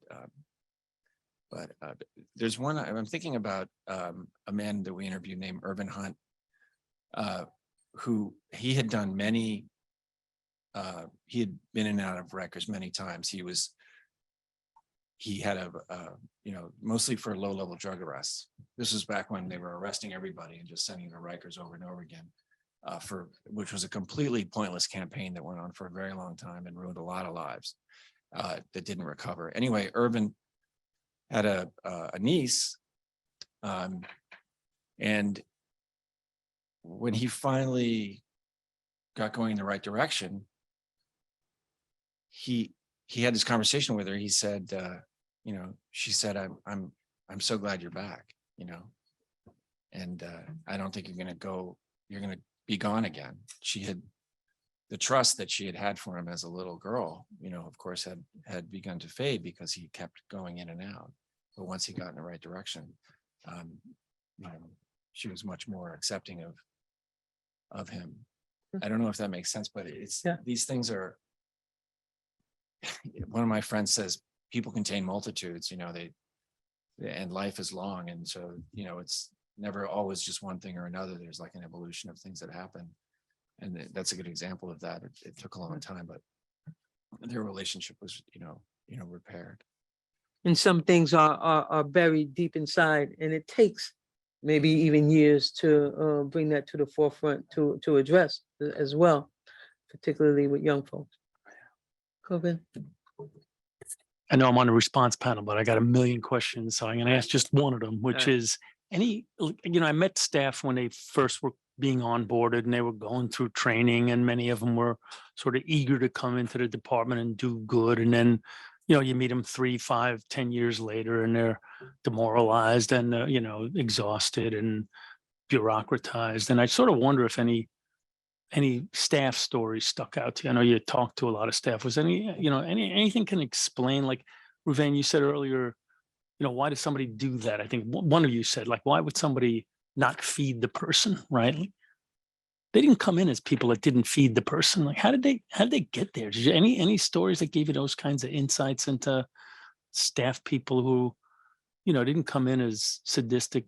there's one I'm thinking about, a man that we interviewed named Irvin Hunt, who he had done many. He had been in and out of Rikers many times. He had you know, mostly for low-level drug arrests. This was back when they were arresting everybody and just sending the Rikers over and over again, which was a completely pointless campaign that went on for a very long time and ruined a lot of lives that didn't recover. Anyway, Irvin had a niece, and when he finally got going in the right direction, he had this conversation with her. He said, you know, she said, I'm so glad you're back, you know, and I don't think you're going to be gone again. She had the trust that she had for him as a little girl, you know, of course had begun to fade because he kept going in and out. But once he got in the right direction, you know, she was much more accepting of him. I don't know if that makes sense, but these things are, one of my friends says, people contain multitudes, you know, and life is long. And so, you know, it's never always just one thing or another. There's like an evolution of things that happen. And that's a good example of that. It took a long time, but their relationship was, you know, repaired. And some things are buried deep inside, and it takes maybe even years to bring that to the forefront to address as well, particularly with young folks. Coven. I know I'm on the response panel, but I got a million questions, so I'm going to ask just one of them, which is you know, I met staff when they first were being onboarded and they were going through training, and many of them were sort of eager to come into the department and do good. And then, you know, you meet them 3, 5, 10 years later and they're demoralized and, you know, exhausted and bureaucratized. And I sort of wonder if any staff stories stuck out to you. I know you talked to a lot of staff. Was anything can explain, like Reuven, you said earlier, you know, why did somebody do that? I think one of you said, like, why would somebody not feed the person, right? Like, they didn't come in as people that didn't feed the person. Like, how did they get there? Did you any stories that gave you those kinds of insights into staff people who, you know, didn't come in as sadistic,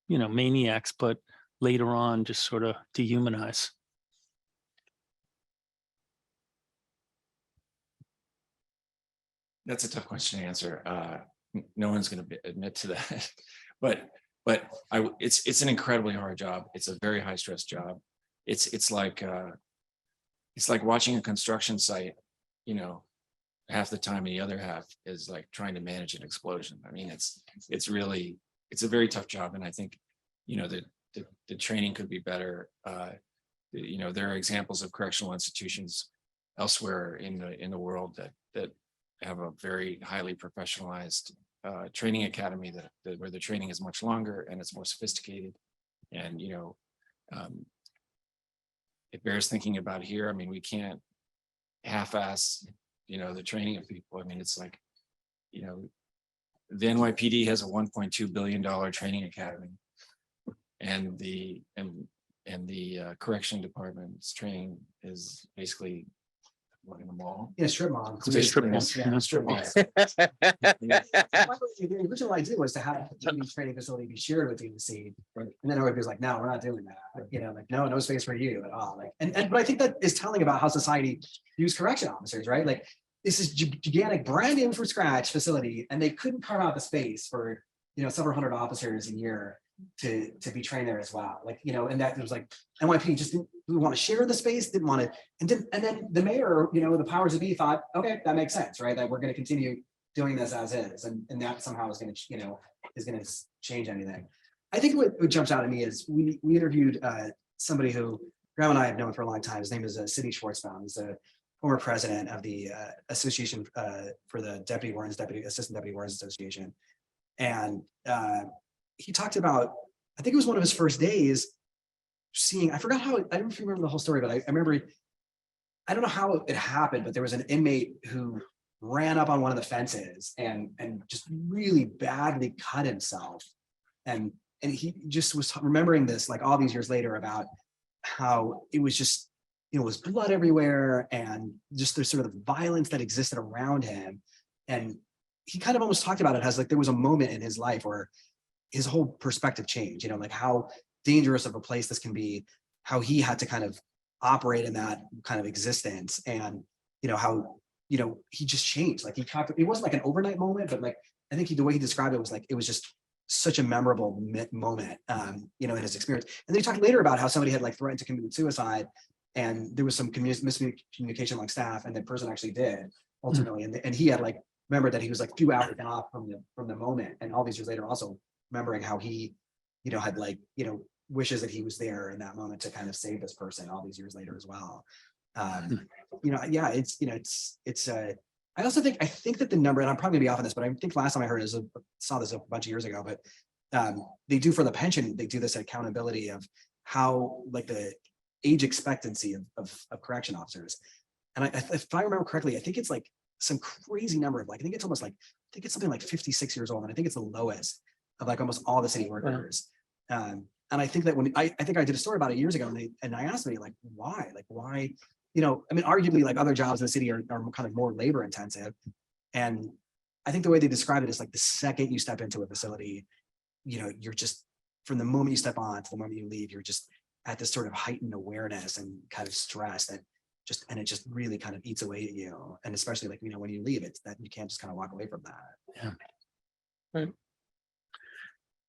you know, maniacs, but later on just sort of dehumanize? That's a tough question to answer. No one's going to admit to that, but it's an incredibly hard job. It's a very high stress job. It's like watching a construction site, you know, half the time and the other half is like trying to manage an explosion. I mean, it's a very tough job. And I think, you know, the training could be better. there are examples of correctional institutions elsewhere in the world that have a very highly professionalized training academy that where the training is much longer and it's more sophisticated. And, it bears thinking about here. I mean, we can't half-ass, the training of people. I mean, it's like, the NYPD has a $1.2 billion training academy. And the correction department's training is basically what, in the mall. Yeah, strip mall. It's a strip mall. Yeah, strip mall. The original idea was to have the training facility be shared with DMC. Right. And then everybody was like, no, we're not doing that. Like, no space for you at all. Like, but I think that is telling about how society views correction officers, right? Like, this is gigantic, brand new from scratch facility, and they couldn't carve out the space for, several hundred officers a year to be trained there as well. Like, and that was like, NYPD just didn't want to share the space, didn't want to, and then the mayor, the powers that be thought, okay, that makes sense, right? That we're going to continue doing this as is, and that somehow is going to, change anything. I think what jumps out at me is we interviewed somebody who Graham and I have known for a long time. His name is Sidney Schwartzbaum. He's a former president of the Association for the Assistant Deputy Wardens Association. And he talked about, I think it was one of his first days seeing, I forgot how, I don't remember the whole story, but I remember, I don't know how it happened, but there was an inmate who ran up on one of the fences and just really badly cut himself. And he just was remembering this, like all these years later, about how it was just, it was blood everywhere and just the sort of violence that existed around him. And he kind of almost talked about it as like there was a moment in his life where his whole perspective changed, like how dangerous of a place this can be, how he had to kind of operate in that kind of existence, and how he just changed. Like it wasn't like an overnight moment, but like I think the way he described it was like it was just such a memorable moment, in his experience. And then he talked later about how somebody had like threatened to commit suicide, and there was some miscommunication among staff, and the person actually did ultimately. And he had like remembered that he was like a few hours off from the moment, and all these years later also remembering how he, had like, wishes that he was there in that moment to kind of save this person all these years later as well. Yeah, it's I also think that the number, and I'm probably gonna be off on this, but I think last time I heard is saw this a bunch of years ago, but they do for the pension, they do this accountability of how like the age expectancy of correction officers. And if I remember correctly, I think it's like some crazy number of like, I think it's something like 56 years old. And I think it's the lowest of like almost all the city workers. And I think that when I think I did a story about it years ago, and I asked me like, why, I mean, arguably like other jobs in the city are kind of more labor intensive. And I think the way they describe it is like the second you step into a facility, you're just, from the moment you step on to the moment you leave, you're just at this sort of heightened awareness and kind of stress that it just really kind of eats away at you. And especially like, when you leave, it's that you can't just kind of walk away from that. Yeah. Right.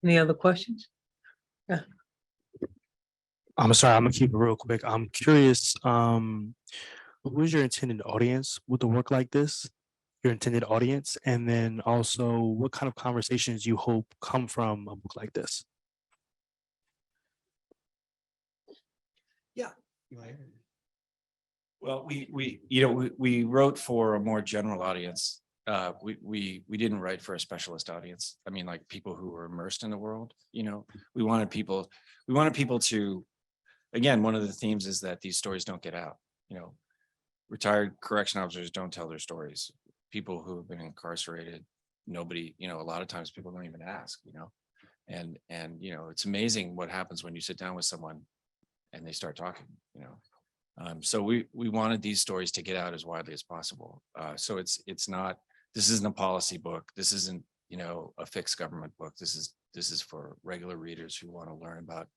Any other questions? Yeah. I'm sorry, I'm gonna keep it real quick. I'm curious, who is your intended audience with a work like this? Your intended audience, and then also what kind of conversations you hope come from a book like this? Yeah. Well, we wrote for a more general audience. We didn't write for a specialist audience. I mean, like people who were immersed in the world. We wanted people to. Again, one of the themes is that these stories don't get out. Retired correction officers don't tell their stories. People who have been incarcerated, nobody. A lot of times people don't even ask. And it's amazing what happens when you sit down with someone and they start talking. So we wanted these stories to get out as widely as possible. So it's not. This isn't a policy book. This isn't a fixed government book. This is for regular readers who want to learn about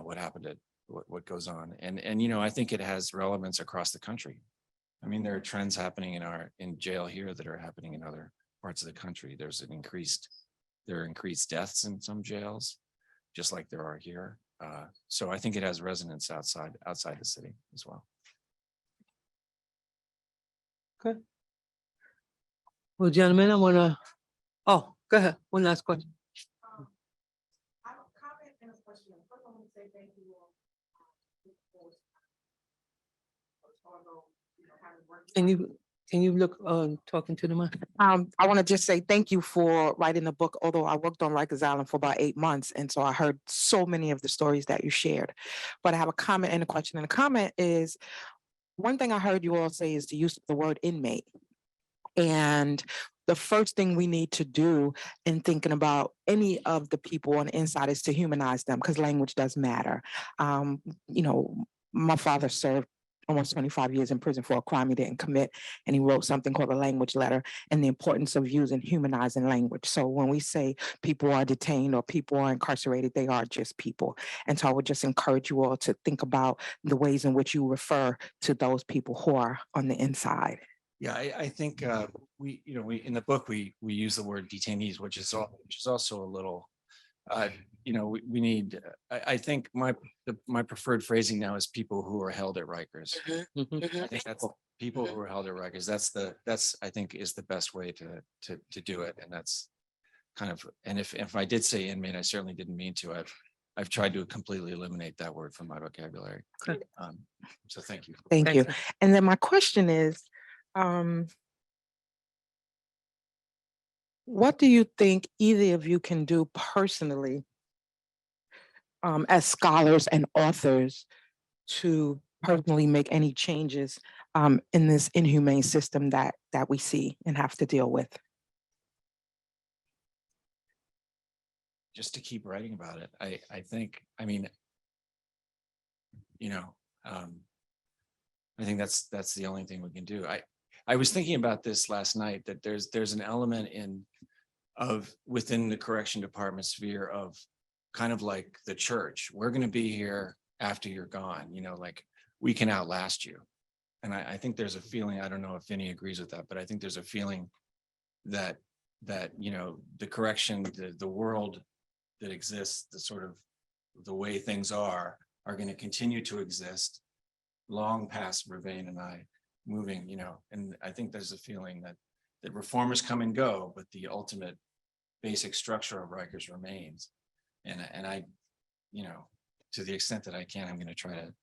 what happened at what goes on. And I think it has relevance across the country. I mean, there are trends happening in jail here that are happening in other parts of the country. There are increased deaths in some jails, just like there are here. So I think it has resonance outside the city as well. Okay. Well, gentlemen, go ahead. One last question. I have a comment and a question. First, I want to say thank you all for Can you look, talking to the mic? I want to just say thank you for writing the book, although I worked on Rikers Island for about 8 months. And so I heard so many of the stories that you shared. But I have a comment and a question. And the comment is, one thing I heard you all say is the use of the word inmate. And the first thing we need to do in thinking about any of the people on the inside is to humanize them, because language does matter. You know, my father served almost 25 years in prison for a crime he didn't commit, and he wrote something called a language letter, and the importance of using humanizing language. So when we say people are detained or people are incarcerated, they are just people. And so I would just encourage you all to think about the ways in which you refer to those people who are on the inside. Yeah, I think we in the book we use the word detainees, which is also a little, we need. I think my preferred phrasing now is people who are held at Rikers. I think that's people who are held at Rikers. That's I think is the best way to do it, and that's kind of. And if I did say inmate, I certainly didn't mean to. I've tried to completely eliminate that word from my vocabulary. Okay. So thank you. Thank you. And then my question is, what do you think either of you can do personally as scholars and authors to personally make any changes in this inhumane system that we see and have to deal with? Just to keep writing about it. I think, I think that's the only thing we can do. I was thinking about this last night, that there's an element within the correction department sphere of kind of like the church. We're going to be here after you're gone, like we can outlast you. And I think there's a feeling, I don't know if Vinny agrees with that, but I think there's a feeling that the correction, the world that exists, the sort of the way things are going to continue to exist long past Reuven and I moving, and I think there's a feeling that reformers come and go, but the ultimate basic structure of Rikers remains. And I, to the extent that I can, I'm going to try to,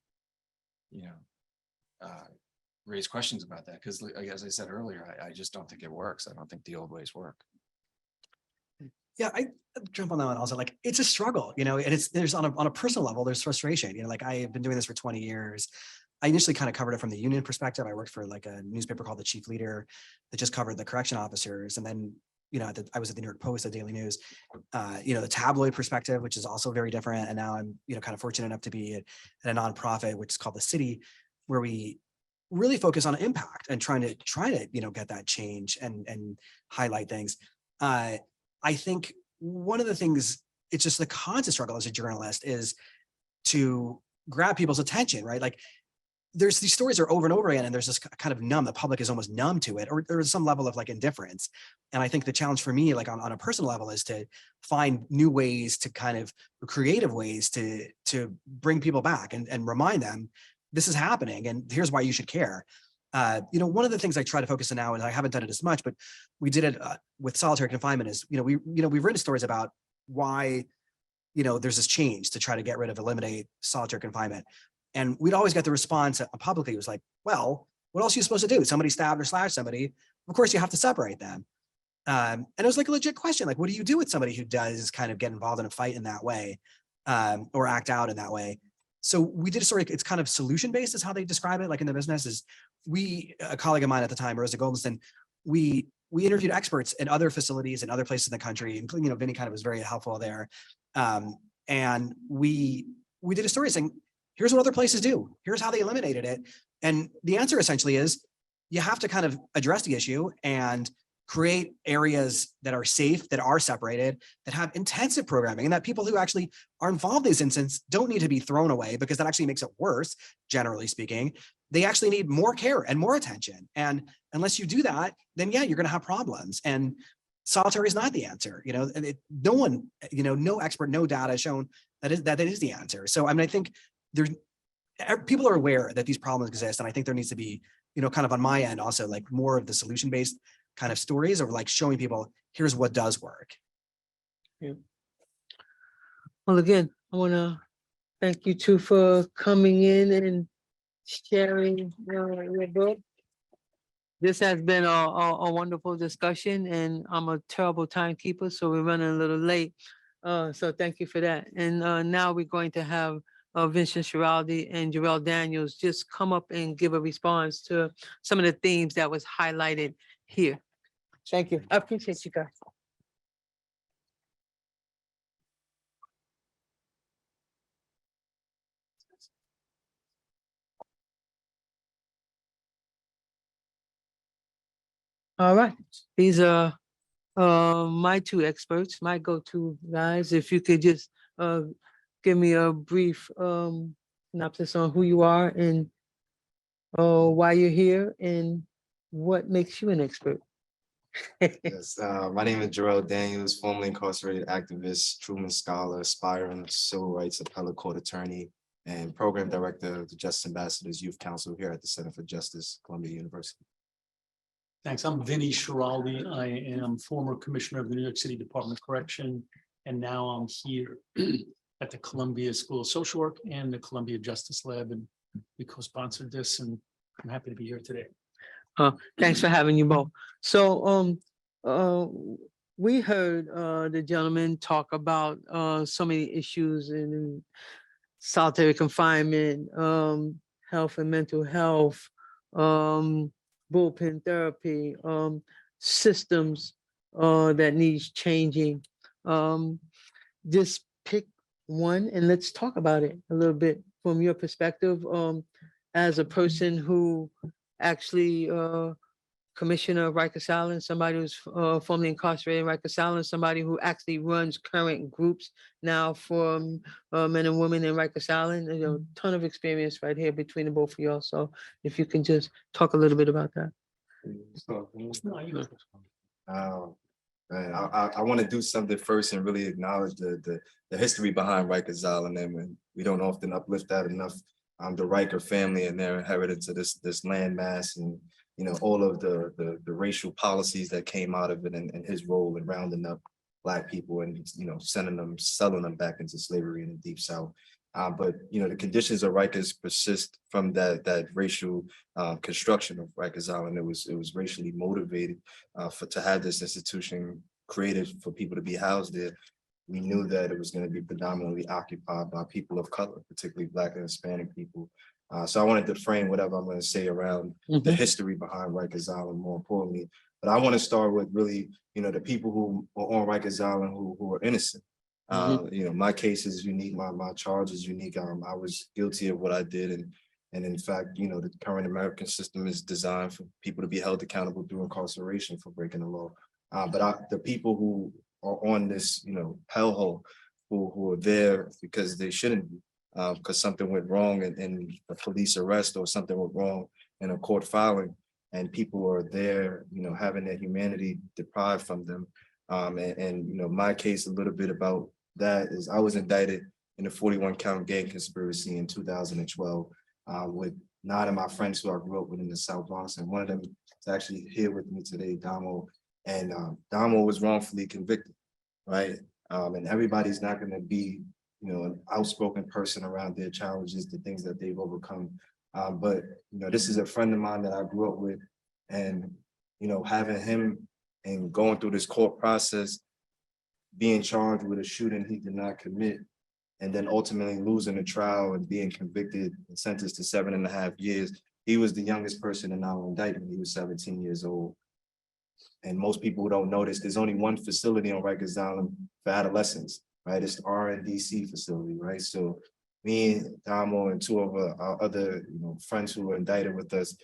raise questions about that, because as I said earlier, I just don't think it works. I don't think the old ways work. Yeah, I jump on that one also. Like, it's a struggle, and there's on a personal level, there's frustration. Like, I have been doing this for 20 years. I initially kind of covered it from the union perspective. I worked for like a newspaper called The Chief Leader that just covered the correction officers. And then, I was at the New York Post, the Daily News, the tabloid perspective, which is also very different. And now I'm, kind of fortunate enough to be at a nonprofit, which is called The City, where we really focus on impact and trying to get that change and highlight things. I think one of the things, it's just the constant struggle as a journalist is to grab people's attention, right? Like, there's these stories are over and over again, and there's this kind of numb, the public is almost numb to it, or there's some level of like indifference. And I think the challenge for me, like on a personal level, is to find new ways to kind of creative ways to bring people back and remind them this is happening and here's why you should care. One of the things I try to focus on now, and I haven't done it as much, but we did it with solitary confinement, is, we've written stories about why, there's this change to try to get rid of, eliminate solitary confinement. And we'd always get the response publicly, it was like, well, what else are you supposed to do? Somebody stabbed or slashed somebody. Of course, you have to separate them. And it was like a legit question, like, what do you do with somebody who does kind of get involved in a fight in that way, or act out in that way? So we did a story, it's kind of solution-based is how they describe it, like in the business, is a colleague of mine at the time, Rosa Goldenston, we interviewed experts in other facilities and other places in the country, including, Vinny kind of was very helpful there. And we did a story saying, here's what other places do. Here's how they eliminated it. And the answer essentially is you have to kind of address the issue and create areas that are safe, that are separated, that have intensive programming, and that people who actually are involved in these incidents don't need to be thrown away, because that actually makes it worse, generally speaking. They actually need more care and more attention. And unless you do that, then yeah, you're going to have problems. And solitary is not the answer. No one, no expert, no data has shown that is the answer. So I think people are aware that these problems exist, and I think there needs to be, kind of on my end also, like more of the solution-based kind of stories, or like showing people here's what does work. Yeah. Well, again, I want to thank you two for coming in and sharing your book. This has been a wonderful discussion, and I'm a terrible timekeeper, so we're running a little late. So thank you for that. And now we're going to have Vincent Schiraldi and Jarrell Daniels just come up and give a response to some of the themes that was highlighted here. Thank you. I appreciate you guys. All right, these are my two experts, my go-to guys. If you could just give me a brief synopsis on who you are and why you're here and what makes you an expert. Yes, my name is Jarrell Daniels, formerly incarcerated activist, Truman Scholar, aspiring civil rights appellate court attorney, and program director of the Justice Ambassadors Youth Council here at the Center for Justice, Columbia University. Thanks. I'm Vinny Schiraldi. I am former commissioner of the New York City Department of Correction, and now I'm here at the Columbia School of Social Work and the Columbia Justice Lab, and we co-sponsored this, and I'm happy to be here today. Thanks for having you both. So we heard the gentleman talk about so many issues in solitary confinement, health and mental health, bullpen therapy, systems that needs changing. Just pick one and let's talk about it a little bit from your perspective as a person who actually commissioner of Rikers Island, somebody who's formerly incarcerated in Rikers Island, somebody who actually runs current groups now for men and women in Rikers Island. There's a ton of experience right here between the both of y'all. So if you can just talk a little bit about that. I want to do something first and really acknowledge the history behind Rikers Island, and we don't often uplift that enough. The Riker family and their inheritance of this land mass, and all of the racial policies that came out of it, and his role in rounding up Black people and selling them back into slavery in the Deep South. But the conditions of Rikers persist from that racial construction of Rikers Island. It was racially motivated to have this institution created for people to be housed there. We knew that it was going to be predominantly occupied by people of color, particularly Black and Hispanic people. So I wanted to frame whatever I'm going to say around the history behind Rikers Island, more importantly. But I want to start with really, the people who are on Rikers Island who are innocent. My case is unique. My charge is unique. I was guilty of what I did, and in fact, the current American system is designed for people to be held accountable through incarceration for breaking the law. But the people who are on this, hellhole, who are there because they shouldn't be, because something went wrong in a police arrest or something went wrong in a court filing, and people are there, having their humanity deprived from them. My case, a little bit about that is I was indicted in a 41-count gang conspiracy in 2012 with 9 of my friends who I grew up with in the South Bronx, and one of them is actually here with me today, Damo. And Damo was wrongfully convicted, right? And everybody's not going to be, an outspoken person around their challenges, the things that they've overcome. But this is a friend of mine that I grew up with, and having him and going through this court process, being charged with a shooting he did not commit, and then ultimately losing the trial and being convicted and sentenced to 7.5 years. He was the youngest person in our indictment. He was 17 years old. And most people don't notice there's only one facility on Rikers Island for adolescents, right? It's the RNDC facility, right? So me and Damo and 2 of our other friends who were indicted with us,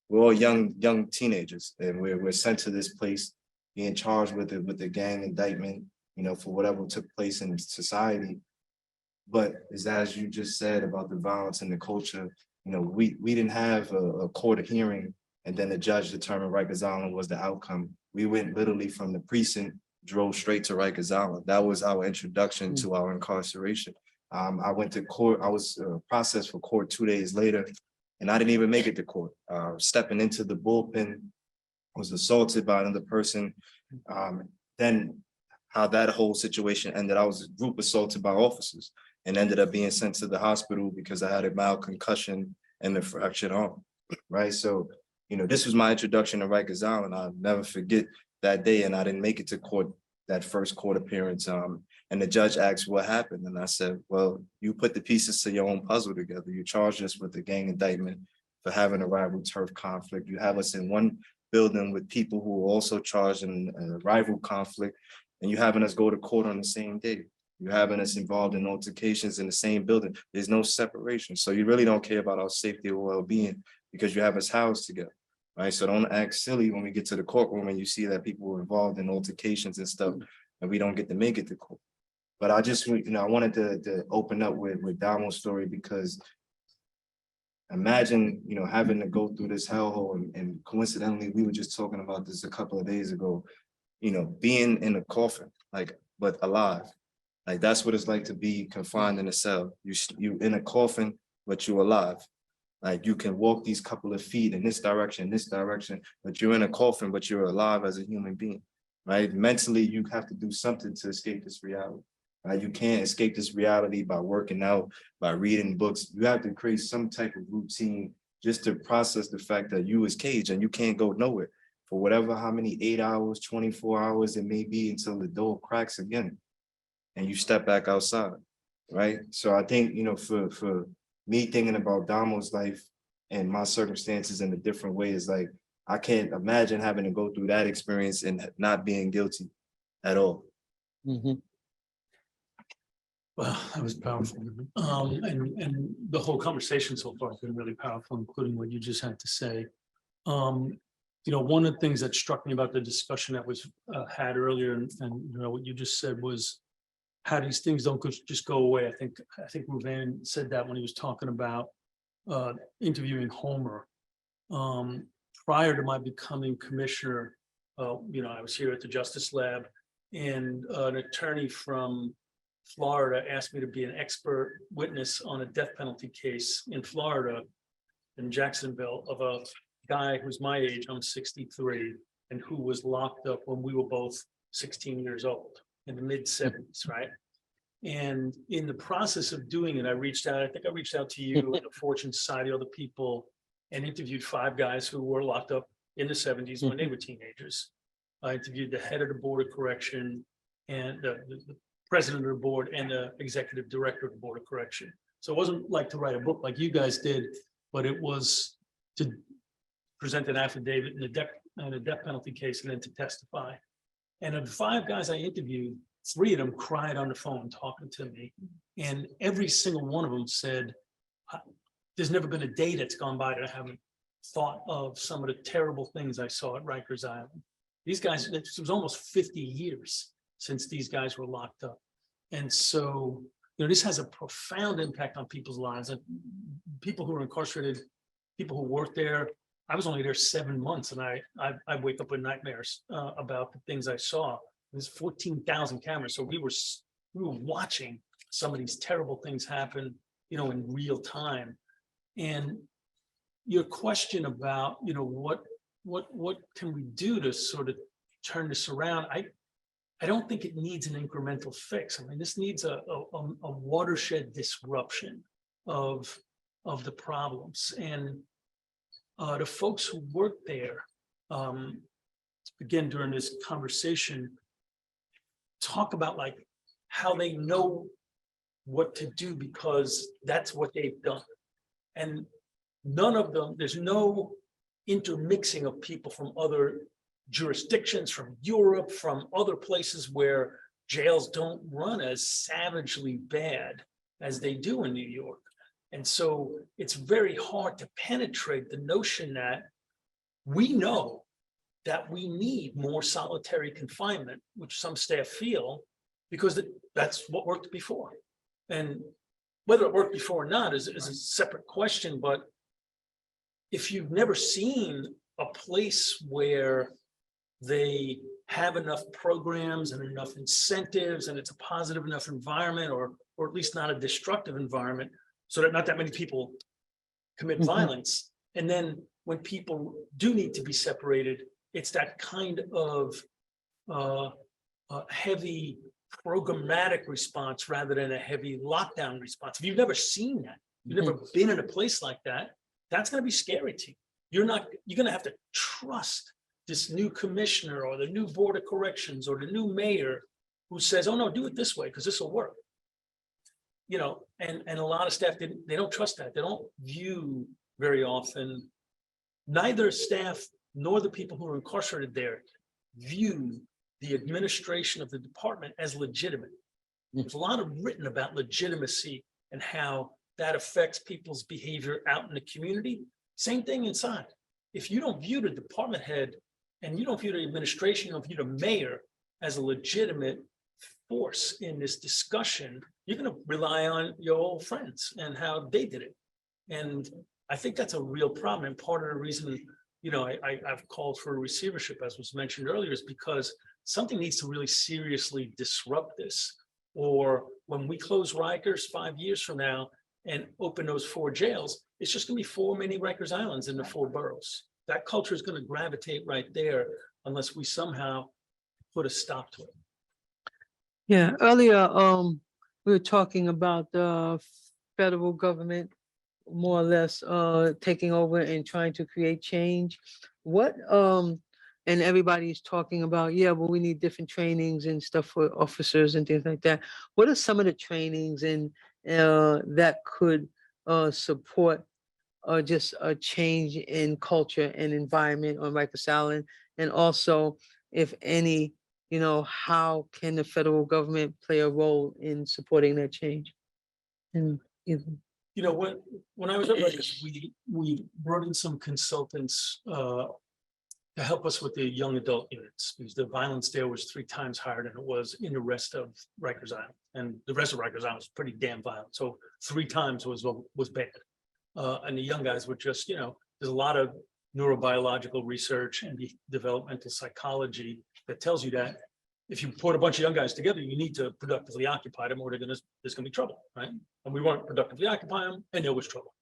we're all young teenagers, and we're sent to this place, being charged with the gang indictment, for whatever took place in society. But as you just said about the violence and the culture, we didn't have a court hearing and then the judge determined Rikers Island was the outcome. We went literally from the precinct, drove straight to Rikers Island. That was our introduction to our incarceration. I went to court. I was processed for court 2 days later, and I didn't even make it to court. Stepping into the bullpen, was assaulted by another person. Then how that whole situation ended, I was group assaulted by officers and ended up being sent to the hospital because I had a mild concussion and the fractured arm, right? So, you know, this was my introduction to Rikers Island. I'll never forget that day, and I didn't make it to court, that first court appearance. And the judge asked what happened. And I said, well, you put the pieces to your own puzzle together. You charged us with the gang indictment for having a rival turf conflict. You have us in one building with people who are also charged in a rival conflict, and you having us go to court on the same day. You're having us involved in altercations in the same building. There's no separation. So you really don't care about our safety or well-being because you have us housed together, right? So don't act silly when we get to the courtroom and you see that people were involved in altercations and stuff, and we don't get to make it to court. But I just, you know, I wanted to open up with Damo's story, because imagine, you know, having to go through this hellhole, and coincidentally, we were just talking about this a couple of days ago, you know, being in a coffin, like, but alive. Like, that's what it's like to be confined in a cell. You in a coffin, but you're alive. Like, you can walk these couple of feet in this direction, but you're in a coffin, but you're alive as a human being, right? Mentally, you have to do something to escape this reality. Right? You can't escape this reality by working out, by reading books. You have to create some type of routine just to process the fact that you is caged and you can't go nowhere for whatever, how many 8 hours, 24 hours it may be, until the door cracks again and you step back outside, right? So I think, you know, for me thinking about Damo's life and my circumstances in a different way is like, I can't imagine having to go through that experience and not being guilty at all. Mhm. Well, that was powerful. And the whole conversation so far has been really powerful, including what you just had to say. You know, one of the things that struck me about the discussion that was had earlier, and you know, what you just said was how these things don't just go away. I think Reuven said that when he was talking about interviewing Homer. Prior to my becoming commissioner, you know, I was here at the Justice Lab, and an attorney from Florida asked me to be an expert witness on a death penalty case in Florida, in Jacksonville, of a guy who's my age, I'm 63, and who was locked up when we were both 16 years old in the mid-70s, right? And in the process of doing it, I reached out, I think I reached out to you and the Fortune Society, other people, and interviewed 5 guys who were locked up in the 70s when they were teenagers. I interviewed the head of the Board of Correction and the president of the board and the executive director of the Board of Correction. So it wasn't like to write a book like you guys did, but it was to present an affidavit in a death penalty case and then to testify. And of the 5 guys I interviewed, 3 of them cried on the phone talking to me. And every single one of them said, there's never been a day that's gone by that I haven't thought of some of the terrible things I saw at Rikers Island. These guys, it was almost 50 years since these guys were locked up. And so, you know, this has a profound impact on people's lives, and people who are incarcerated, people who work there. I was only there 7 months, and I wake up with nightmares about the things I saw. There's 14,000 cameras. So we were watching some of these terrible things happen, you know, in real time. And your question about, you know, what can we do to sort of turn this around? I don't think it needs an incremental fix. I mean, this needs a watershed disruption of the problems. And the folks who work there, again, during this conversation, talk about like how they know what to do because that's what they've done. And none of them, there's no intermixing of people from other jurisdictions, from Europe, from other places where jails don't run as savagely bad as they do in New York. And so it's very hard to penetrate the notion that we know that we need more solitary confinement, which some staff feel, because that's what worked before. And whether it worked before or not is a separate question, but if you've never seen a place where they have enough programs and enough incentives and it's a positive enough environment, or at least not a destructive environment, so that not that many people commit violence. And then when people do need to be separated, it's that kind of heavy programmatic response rather than a heavy lockdown response. If you've never seen that, you've never been in a place like that, that's gonna be scary to you. You're gonna have to trust this new commissioner or the new board of corrections or the new mayor who says, oh no, do it this way, because this will work. You know, and a lot of staff, they don't trust that. They don't view very often, neither staff nor the people who are incarcerated there view the administration of the department as legitimate. There's a lot of written about legitimacy and how that affects people's behavior out in the community. Same thing inside. If you don't view the department head and you don't view the administration, you don't view the mayor as a legitimate force in this discussion, you're going to rely on your old friends and how they did it. And I think that's a real problem. And part of the reason, you know, I've called for a receivership, as was mentioned earlier, is because something needs to really seriously disrupt this. Or when we close Rikers 5 years from now and open those 4 jails, it's just going to be 4 mini Rikers Islands in the 4 boroughs. That culture is going to gravitate right there unless we somehow put a stop to it. Yeah, earlier, we were talking about the federal government more or less taking over and trying to create change. What and everybody's talking about, yeah, well, we need different trainings and stuff for officers and things like that. What are some of the trainings and that could support just a change in culture and environment on Rikers Island? And also, if any, you know, how can the federal government play a role in supporting that change? And You know, when I was at Rikers, we brought in some consultants to help us with the young adult units, because the violence there was 3 times higher than it was in the rest of Rikers Island. And the rest of Rikers Island was pretty damn violent. So 3 times was bad. And the young guys were just, you know, there's a lot of neurobiological research and developmental psychology that tells you that if you put a bunch of young guys together, you need to productively occupy them or there's gonna be trouble, right? And we weren't productively occupying them and there was trouble.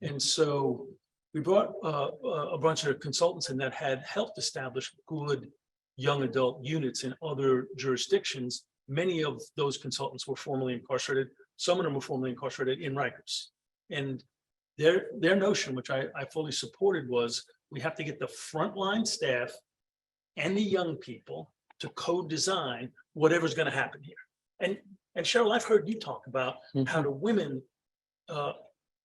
And so we brought a bunch of consultants in that had helped establish good young adult units in other jurisdictions. Many of those consultants were formerly incarcerated. Some of them were formerly incarcerated in Rikers. And their notion, which I fully supported, was we have to get the frontline staff and the young people to co-design whatever's going to happen here. And Cheryl, I've heard you talk about how the women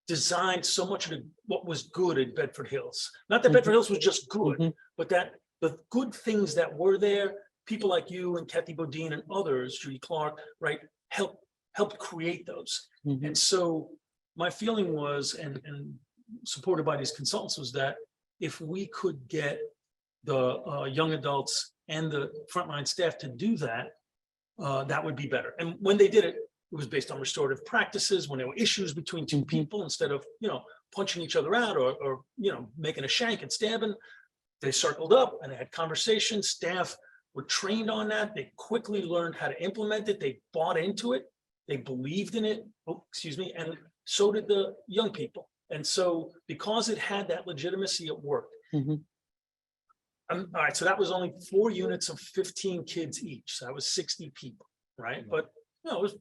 designed so much of what was good in Bedford Hills. Not that Bedford Hills was just good, but that the good things that were there, people like you and Kathy Bodine and others, Judy Clark, right, helped create those. And so my feeling was, and supported by these consultants, was that if we could get the young adults and the frontline staff to do that, that would be better. And when they did it, it was based on restorative practices. When there were issues between 2 people, instead of, you know, punching each other out or you know, making a shank and stabbing, they circled up and they had conversations. Staff were trained on that. They quickly learned how to implement it. They bought into it. They believed in it. Oh, excuse me. And so did the young people. And so because it had that legitimacy, it worked. All right, so that was only 4 units of 15 kids each. So that was 60 people, right? But you know, it was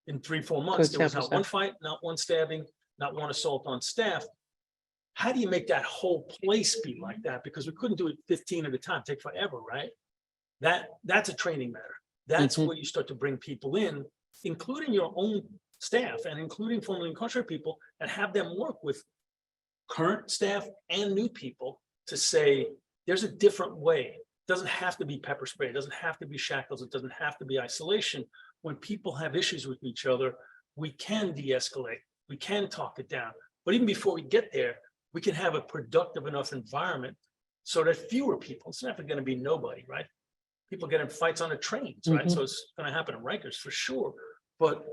in 3-4 months, there was not 1 fight, not 1 stabbing, not 1 assault on staff. How do you make that whole place be like that? Because we couldn't do it 15 at a time, take forever, right? That's a training matter. That's where you start to bring people in, including your own staff and including formerly incarcerated people, and have them work with current staff and new people to say, there's a different way. It doesn't have to be pepper spray. It doesn't have to be shackles. It doesn't have to be isolation. When people have issues with each other, we can de-escalate. We can talk it down. But even before we get there, we can have a productive enough environment so that fewer people, it's never going to be nobody, right? People get in fights on the trains, right? So it's going to happen in Rikers for sure. But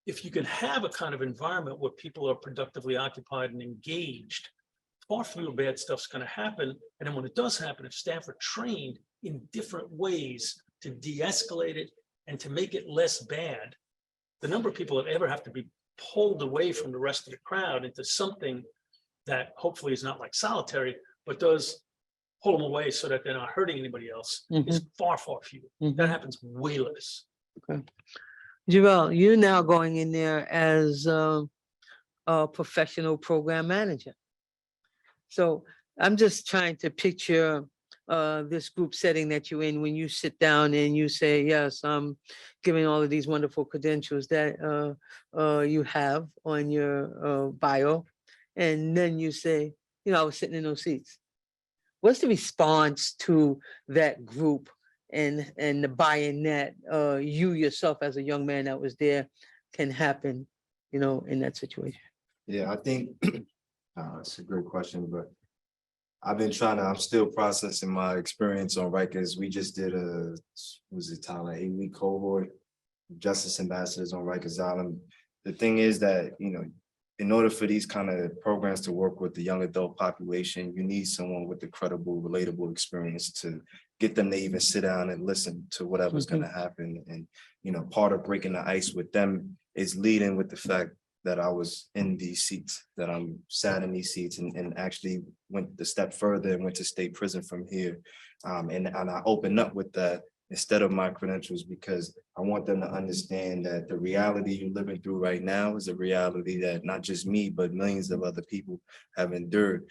if you can have a kind of environment where people are productively occupied and engaged, far fewer bad stuff's going to happen. And then when it does happen, if staff are trained in different ways to de-escalate it and to make it less bad, the number of people that ever have to be pulled away from the rest of the crowd into something that hopefully is not like solitary, but does pull them away so that they're not hurting anybody else is far, far fewer. That happens way less. Okay. Jarrell, you're now going in there as a professional program manager. So I'm just trying to picture this group setting that you're in when you sit down and you say, yes, I'm giving all of these wonderful credentials that you have on your bio. And then you say, you know, I was sitting in those seats. What's the response to that group and the buy-in that you yourself as a young man that was there can happen, you know, in that situation? Yeah, I think it's a great question, but I'm still processing my experience on Rikers. We just did Tyler, 8-week cohort, Justice Ambassadors on Rikers Island. The thing is that, you know, in order for these kind of programs to work with the young adult population, you need someone with the credible, relatable experience to get them to even sit down and listen to whatever's going to happen. And, you know, part of breaking the ice with them is leading with the fact that I was in these seats, that I'm sat in these seats and actually went a step further and went to state prison from here. And I opened up with that instead of my credentials, because I want them to understand that the reality you're living through right now is a reality that not just me, but millions of other people have endured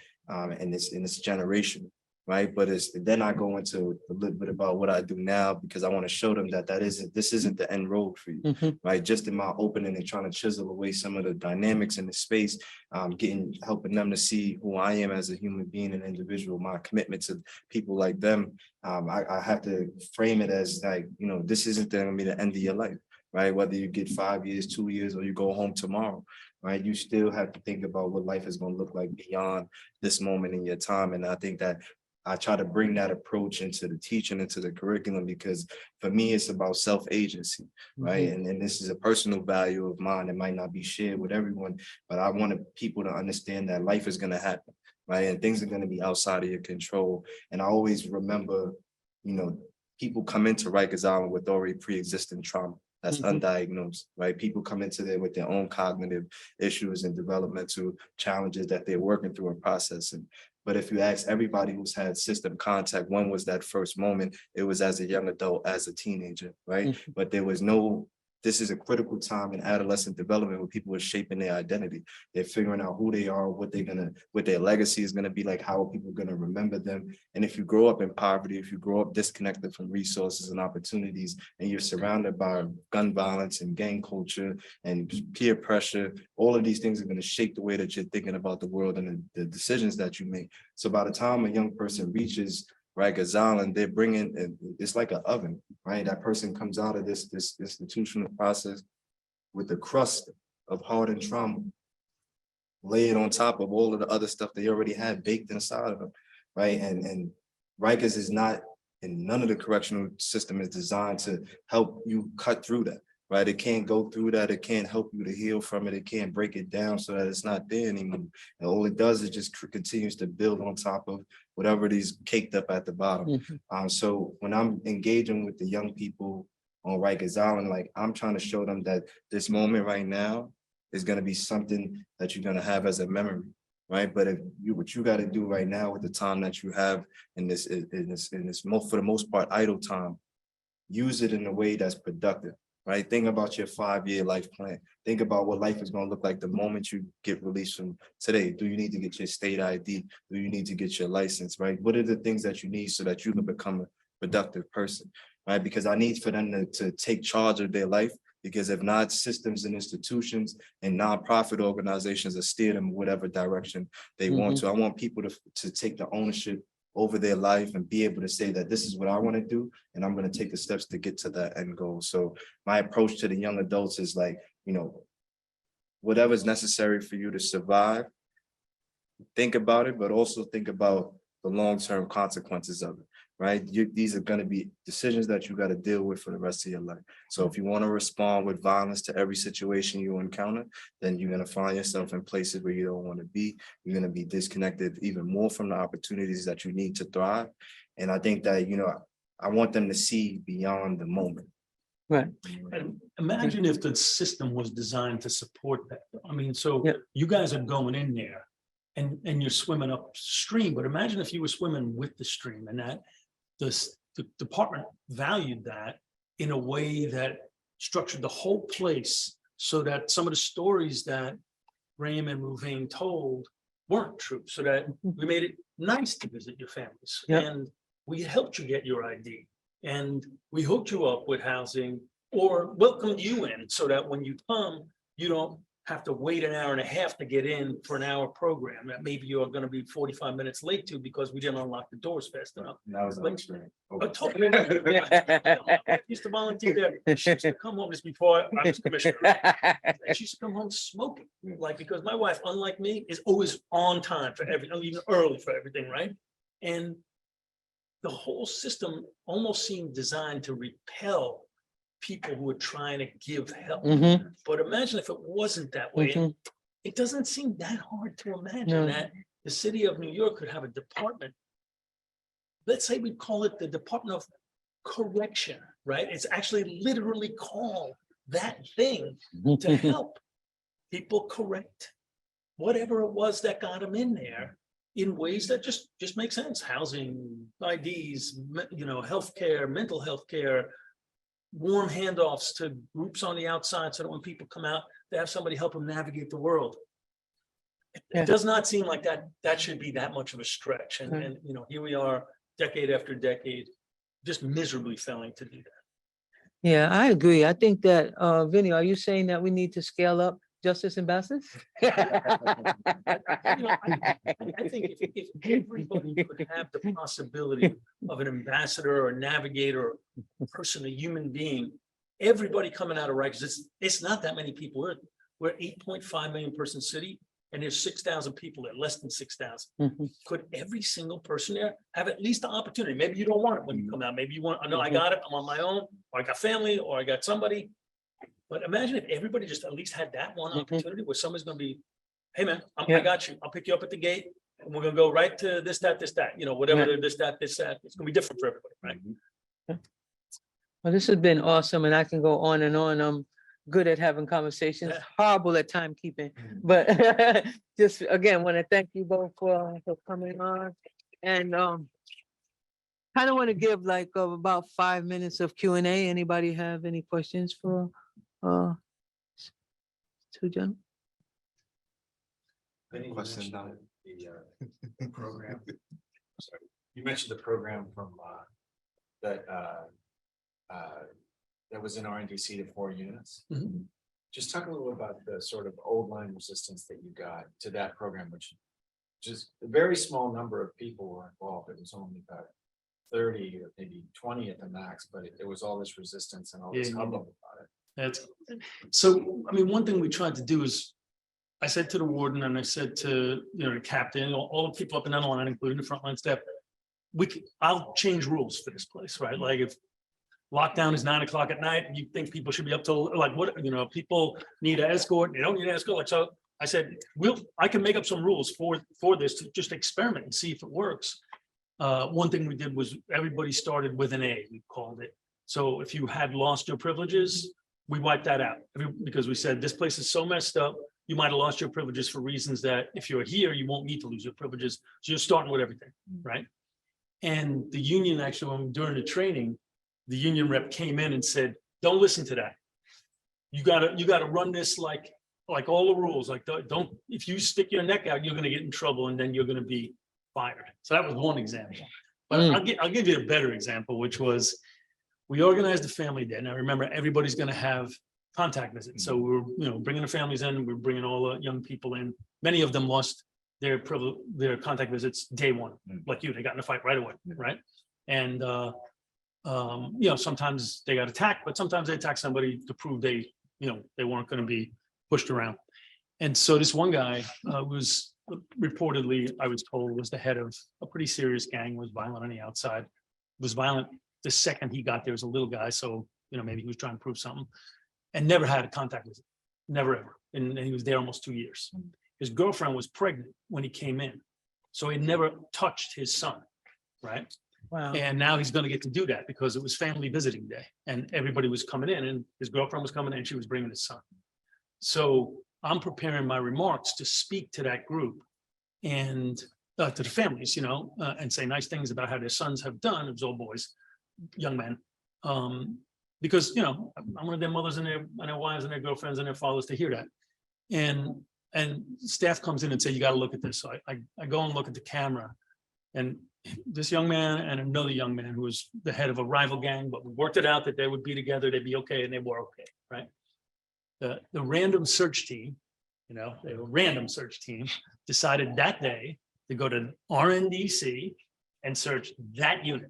in this generation. Right. But then I go into a little bit about what I do now, because I want to show them that this isn't the end road for you. Right. Just in my opening and trying to chisel away some of the dynamics in the space, helping them to see who I am as a human being and individual, my commitment to people like them. I have to frame it as like, you know, this isn't going to be the end of your life. Right. Whether you get 5 years, 2 years, or you go home tomorrow. Right. You still have to think about what life is going to look like beyond this moment in your time. And I think that I try to bring that approach into the teaching, into the curriculum, because for me, it's about self-agency, right? And this is a personal value of mine that might not be shared with everyone, but I wanted people to understand that life is going to happen, right? And things are going to be outside of your control. And I always remember, you know, people come into Rikers Island with already pre-existing trauma. That's undiagnosed, right? People come into there with their own cognitive issues and developmental challenges that they're working through and processing. But if you ask everybody who's had system contact, when was that first moment? It was as a young adult, as a teenager, right? But there was this is a critical time in adolescent development where people are shaping their identity. They're figuring out who they are, what their legacy is gonna be like, how are people gonna remember them? And if you grow up in poverty, if you grow up disconnected from resources and opportunities, and you're surrounded by gun violence and gang culture and peer pressure, all of these things are gonna shape the way that you're thinking about the world and the decisions that you make. So by the time a young person reaches Rikers Island, they're bringing, it's like an oven, right? That person comes out of this institutional process with the crust of hardened trauma laid on top of all of the other stuff they already had baked inside of them, right? And Rikers is not, and none of the correctional system is designed to help you cut through that, right? It can't go through that. It can't help you to heal from it. It can't break it down so that it's not there anymore. And all it does is just continues to build on top of whatever it is caked up at the bottom. So when I'm engaging with the young people on Rikers Island, like I'm trying to show them that this moment right now is going to be something that you're going to have as a memory, right? But what you got to do right now with the time that you have in this for the most part idle time, use it in a way that's productive. Right? Think about your 5-year life plan. Think about what life is going to look like the moment you get released from today. Do you need to get your state ID? Do you need to get your license, right? What are the things that you need so that you can become a productive person, right? Because I need for them to take charge of their life, because if not, systems and institutions and nonprofit organizations are steer them in whatever direction they want to. I want people to take the ownership over their life and be able to say that this is what I want to do, and I'm going to take the steps to get to that end goal. So my approach to the young adults is like, you know, whatever's necessary for you to survive, think about it, but also think about the long-term consequences of it, right? These are going to be decisions that you got to deal with for the rest of your life. So if you want to respond with violence to every situation you encounter, then you're going to find yourself in places where you don't want to be. You're going to be disconnected even more from the opportunities that you need to thrive. And I think that, you know, I want them to see beyond the moment. Right. And imagine if the system was designed to support that. I mean, so Yeah. you guys are going in there and you're swimming upstream, but imagine if you were swimming with the stream and that the department valued that in a way that structured the whole place so that some of the stories that Rayman and Reuven told weren't true, so that we made it nice to visit your families. Yep. And we helped you get your ID, and we hooked you up with housing or welcomed you in, so that when you come, you don't have to wait an hour and a half to get in for an hour program that maybe you're gonna be 45 minutes late to because we didn't unlock the doors fast enough. That was Like- experience. But totally. I used to volunteer there. She used to come home just before I was commissioner. And she used to come home smoking, like, because my wife, unlike me, is always on time for everything, even early for everything, right? And the whole system almost seemed designed to repel people who are trying to give help. Mhm, But imagine if it wasn't that way. And mhm. it doesn't seem that hard to No. imagine that the city of New York could have a department. Let's say we call it the Department of Correction, right? It's actually literally called that thing to help people correct whatever it was that got them in there in ways that just make sense. Housing, IDs, healthcare, mental health care, warm handoffs to groups on the outside so that when people come out, they have somebody help them navigate the world. Yeah. It does not seem like that should be that much of a stretch. And, Mm. and, here we are, decade after decade, just miserably failing to do that. Yeah, I agree. I think that, Vinny, are you saying that we need to scale up justice ambassadors? I think if everybody could have the possibility of an ambassador or a navigator, or a person, a human being, everybody coming out of Rikers, it's not that many people. We're 8.5 million person city, and there's 6,000 people there, less than 6,000. Mhm. Could every single person there have at least the opportunity? Maybe you don't want it when you come out. Maybe you want, I know I got it, I'm on my own, or I got family, or I got somebody. But imagine if everybody just at least had that one Mhm. opportunity where somebody's gonna be, hey man, I Yeah. got you. I'll pick you up at the gate and we're gonna go right to this, that, whatever, Yeah. this, that. It's gonna be different for everybody, right? Well, this has been awesome, and I can go on and on. I'm good at having conversations, Yeah. horrible at timekeeping. But just again, want to thank you both for coming on. And kind of want to give like about 5 minutes of Q&A. Anybody have any questions for two gentlemen? Vinny, you Question mentioned now. the program. Sorry, you mentioned the program from that that was in RNDC to 4 units. Mhm. Just talk a little about the sort of old line resistance that you got to that program, which just a very small number of people were involved. It was only about 30 or maybe 20 at the max, but it was all this resistance and all this Yeah, hubbub about it. That's, so, I mean, one thing we tried to do is, I said to the warden and I said to, the captain, all the people up and down the line, including the frontline staff, I'll change rules for this place, right? Like if lockdown is 9 o'clock at night, and you think people should be up till like what, people need an escort, they don't need an escort. Like, so I said, I can make up some rules for this to just experiment and see if it works. One thing we did was everybody started with an A, we called it. So if you had lost your privileges, we wiped that out because we said this place is so messed up. You might have lost your privileges for reasons that if you're here, you won't need to lose your privileges. So you're starting with everything, right? And the union actually, during the training, the union rep came in and said, don't listen to that. You gotta run this like all the rules, like don't, if you stick your neck out, you're gonna get in trouble and then you're gonna be fired. So that was one example. But I'll give you a better example, which was we organized a family day. Now remember, everybody's gonna have contact visits. So we're bringing the families in, we're bringing all the young people in. Many of them lost their contact visits day one, like you, they got in a fight right away, right? And sometimes they got attacked, but sometimes they attack somebody to prove they weren't going to be pushed around. And so this one guy was reportedly, I was told, was the head of a pretty serious gang, was violent on the outside, was violent the second he got there as a little guy. So, maybe he was trying to prove something, and never had a contact visit, never ever. And he was there almost 2 years. His girlfriend was pregnant when he came in. So he never touched his son, right? Wow. And now he's going to get to do that because it was family visiting day and everybody was coming in and his girlfriend was coming in and she was bringing his son. So I'm preparing my remarks to speak to that group and to the families, and say nice things about how their sons have done. It was all boys, young men. Because, I wanted their mothers and their wives and their girlfriends and their fathers to hear that. And And staff comes in and say, you got to look at this. So I go and look at the camera, and this young man and another young man who was the head of a rival gang, but we worked it out that they would be together, they'd be okay, and they were okay, right? The random search team, you know, they were a random search team, decided that day to go to RNDC and search that unit.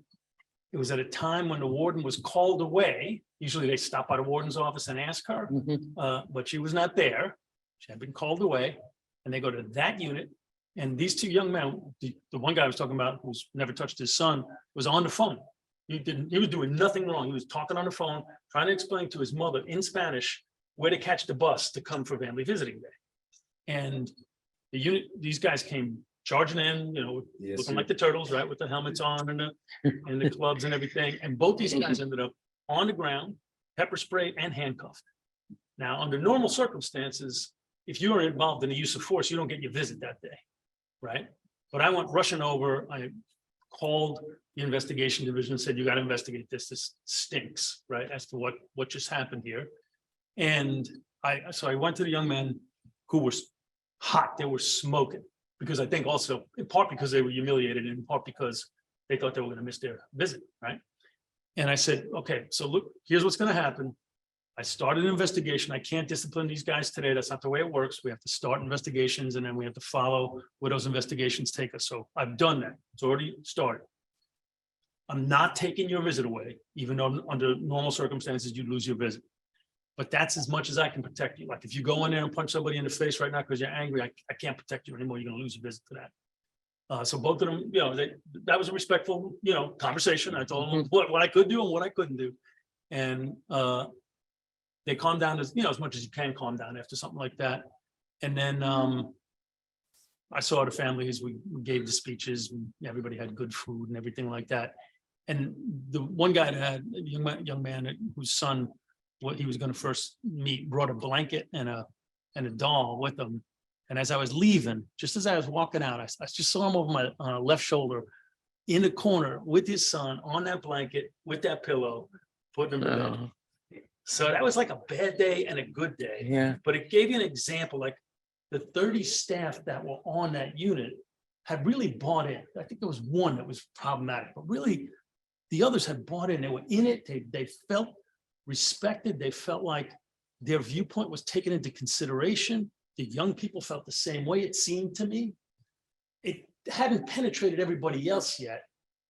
It was at a time when the warden was called away. Usually they stop by the warden's office and ask her, but she was not there. She had been called away, and they go to that unit. And these two young men, the one guy I was talking about, who's never touched his son, was on the phone. He was doing nothing wrong. He was talking on the phone, trying to explain to his mother in Spanish where to catch the bus to come for family visiting day. And the unit, these guys came charging in, you know, Yes, looking sir. like the turtles, right, with the helmets on and the clubs and everything. And both these guys ended up on the ground, pepper sprayed and handcuffed. Now, under normal circumstances, if you are involved in the use of force, you don't get your visit that day, right? But I went rushing over. I called the investigation division and said, you got to investigate this. This stinks, right? As to what just happened here. And so I went to the young men who were hot. They were smoking, because I think also in part because they were humiliated, and in part because they thought they were going to miss their visit, right? And I said, okay, so look, here's what's going to happen. I started an investigation. I can't discipline these guys today. That's not the way it works. We have to start investigations, and then we have to follow where those investigations take us. So I've done that. It's already started. I'm not taking your visit away, even though under normal circumstances, you'd lose your visit. But that's as much as I can protect you. Like if you go in there and punch somebody in the face right now because you're angry, I can't protect you anymore. You're going to lose your visit to that. So both of them, you know, that was a respectful, you know, conversation. I told them what I could do and what I couldn't do. And they calmed down as, you know, as much as you can calm down after something like that. And then I saw the families, we gave the speeches, and everybody had good food and everything like that. And the one guy that had a young man whose son, what he was going to first meet, brought a blanket and a doll with him. And as I was leaving, just as I was walking out, I just saw him over my left shoulder in the corner with his son on that blanket with that pillow, putting him to bed. So that was like a bad day and a good day. Yeah. But it gave you an example, like the 30 staff that were on that unit had really bought in. I think there was one that was problematic, but really the others had bought in. They were in it. They felt respected. They felt like their viewpoint was taken into consideration. The young people felt the same way, it seemed to me. It hadn't penetrated everybody else yet.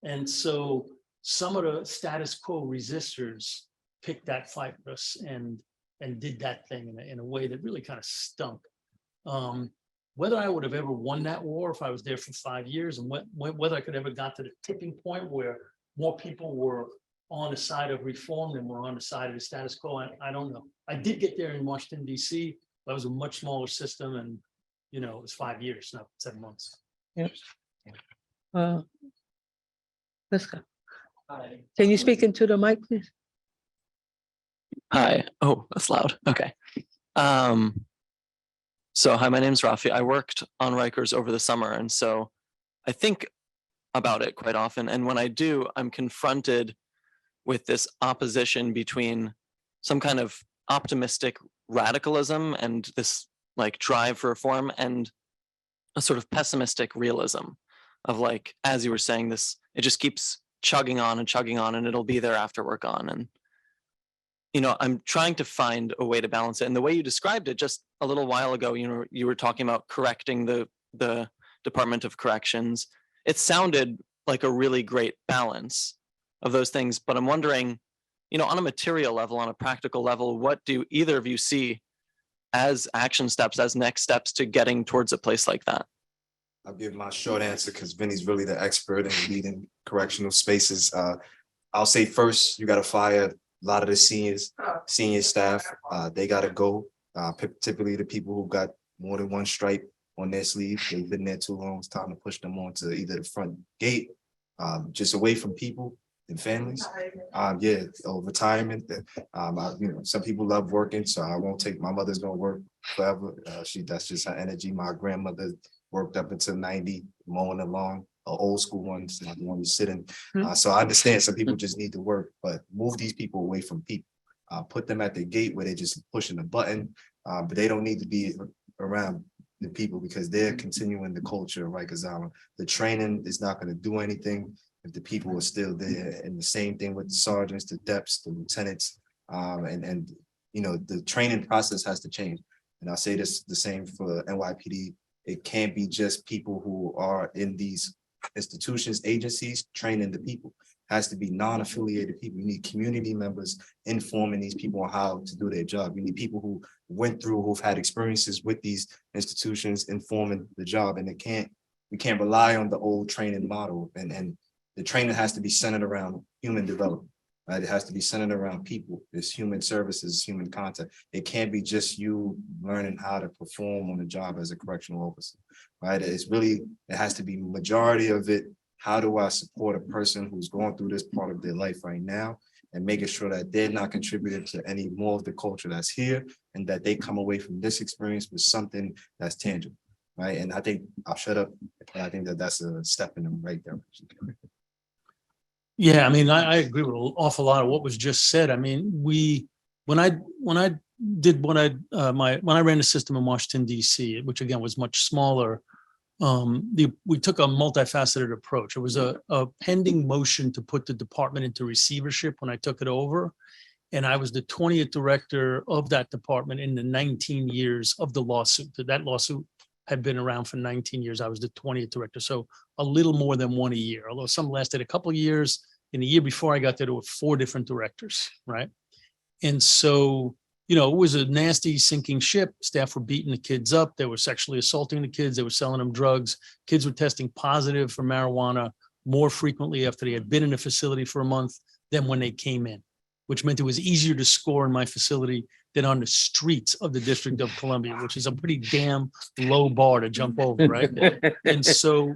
And so some of the status quo resistors picked that fight with us and did that thing in a way that really kind of stunk. Whether I would have ever won that war if I was there for 5 years, and whether I could ever got to the tipping point where more people were on the side of reform than were on the side of the status quo, I don't know. I did get there in Washington, D.C. That was a much smaller system, and you know, it was 5 years, not 7 months. Yep. Let's go. Can you speak into the mic, please? Hi. Oh, that's loud. Okay. So hi, my name's Rafi. I worked on Rikers over the summer, and so I think about it quite often. And when I do, I'm confronted with this opposition between some kind of optimistic radicalism and this like drive for reform, and a sort of pessimistic realism of like, as you were saying, this, it just keeps chugging on and it'll be there after we're gone. And you know, I'm trying to find a way to balance it. And the way you described it just a little while ago, you know, you were talking about correcting the Department of Corrections. It sounded like a really great balance of those things, but I'm wondering, you know, on a material level, on a practical level, what do either of you see as action steps, as next steps to getting towards a place like that? I'll give my short answer because Vinny's really the expert in leading correctional spaces. I'll say first, you got to fire a lot of the senior staff. They got to go. Typically the people who got more than one stripe on their sleeve, they've been there too long. It's time to push them on to either the front gate, just away from people and families. Retirement. You know, some people love working, so I won't take, my mother's gonna work forever. That's just her energy. My grandmother worked up until 90, mowing the lawn, old school ones, not the one you sit in. So I understand some people just need to work, but move these people away from people. Put them at the gate where they're just pushing the button, but they don't need to be around the people because they're continuing the culture of Rikers Island. The training is not going to do anything if the people are still there. And the same thing with the sergeants, the depths, the lieutenants, and you know, the training process has to change. And I'll say this the same for NYPD. It can't be just people who are in these institutions, agencies, training the people. It has to be non-affiliated people. You need community members informing these people on how to do their job. You need people who went through, who've had experiences with these institutions informing the job. And we can't rely on the old training model. And the training has to be centered around human development. Right? It has to be centered around people. It's human services, human contact. It can't be just you learning how to perform on the job as a correctional officer, right? It has to be majority of it. How do I support a person who's going through this part of their life right now and making sure that they're not contributing to any more of the culture that's here and that they come away from this experience with something that's tangible, right? And I think I'll shut up. I think that that's a step in the right direction. Yeah, I mean, I agree with an awful lot of what was just said. I mean, when I ran the system in Washington, DC, which again was much smaller, we took a multifaceted approach. It was a pending motion to put the department into receivership when I took it over. And I was the 20th director of that department in the 19 years of the lawsuit. That lawsuit had been around for 19 years. I was the 20th director. So a little more than one a year, although some lasted a couple of years. In the year before I got there were 4 different directors, right? And so, you know, it was a nasty sinking ship. Staff were beating the kids up. They were sexually assaulting the kids. They were selling them drugs. Kids were testing positive for marijuana more frequently after they had been in a facility for a month than when they came in, which meant it was easier to score in my facility than on the streets of the District of Columbia, which is a pretty damn low bar to jump over, right? And so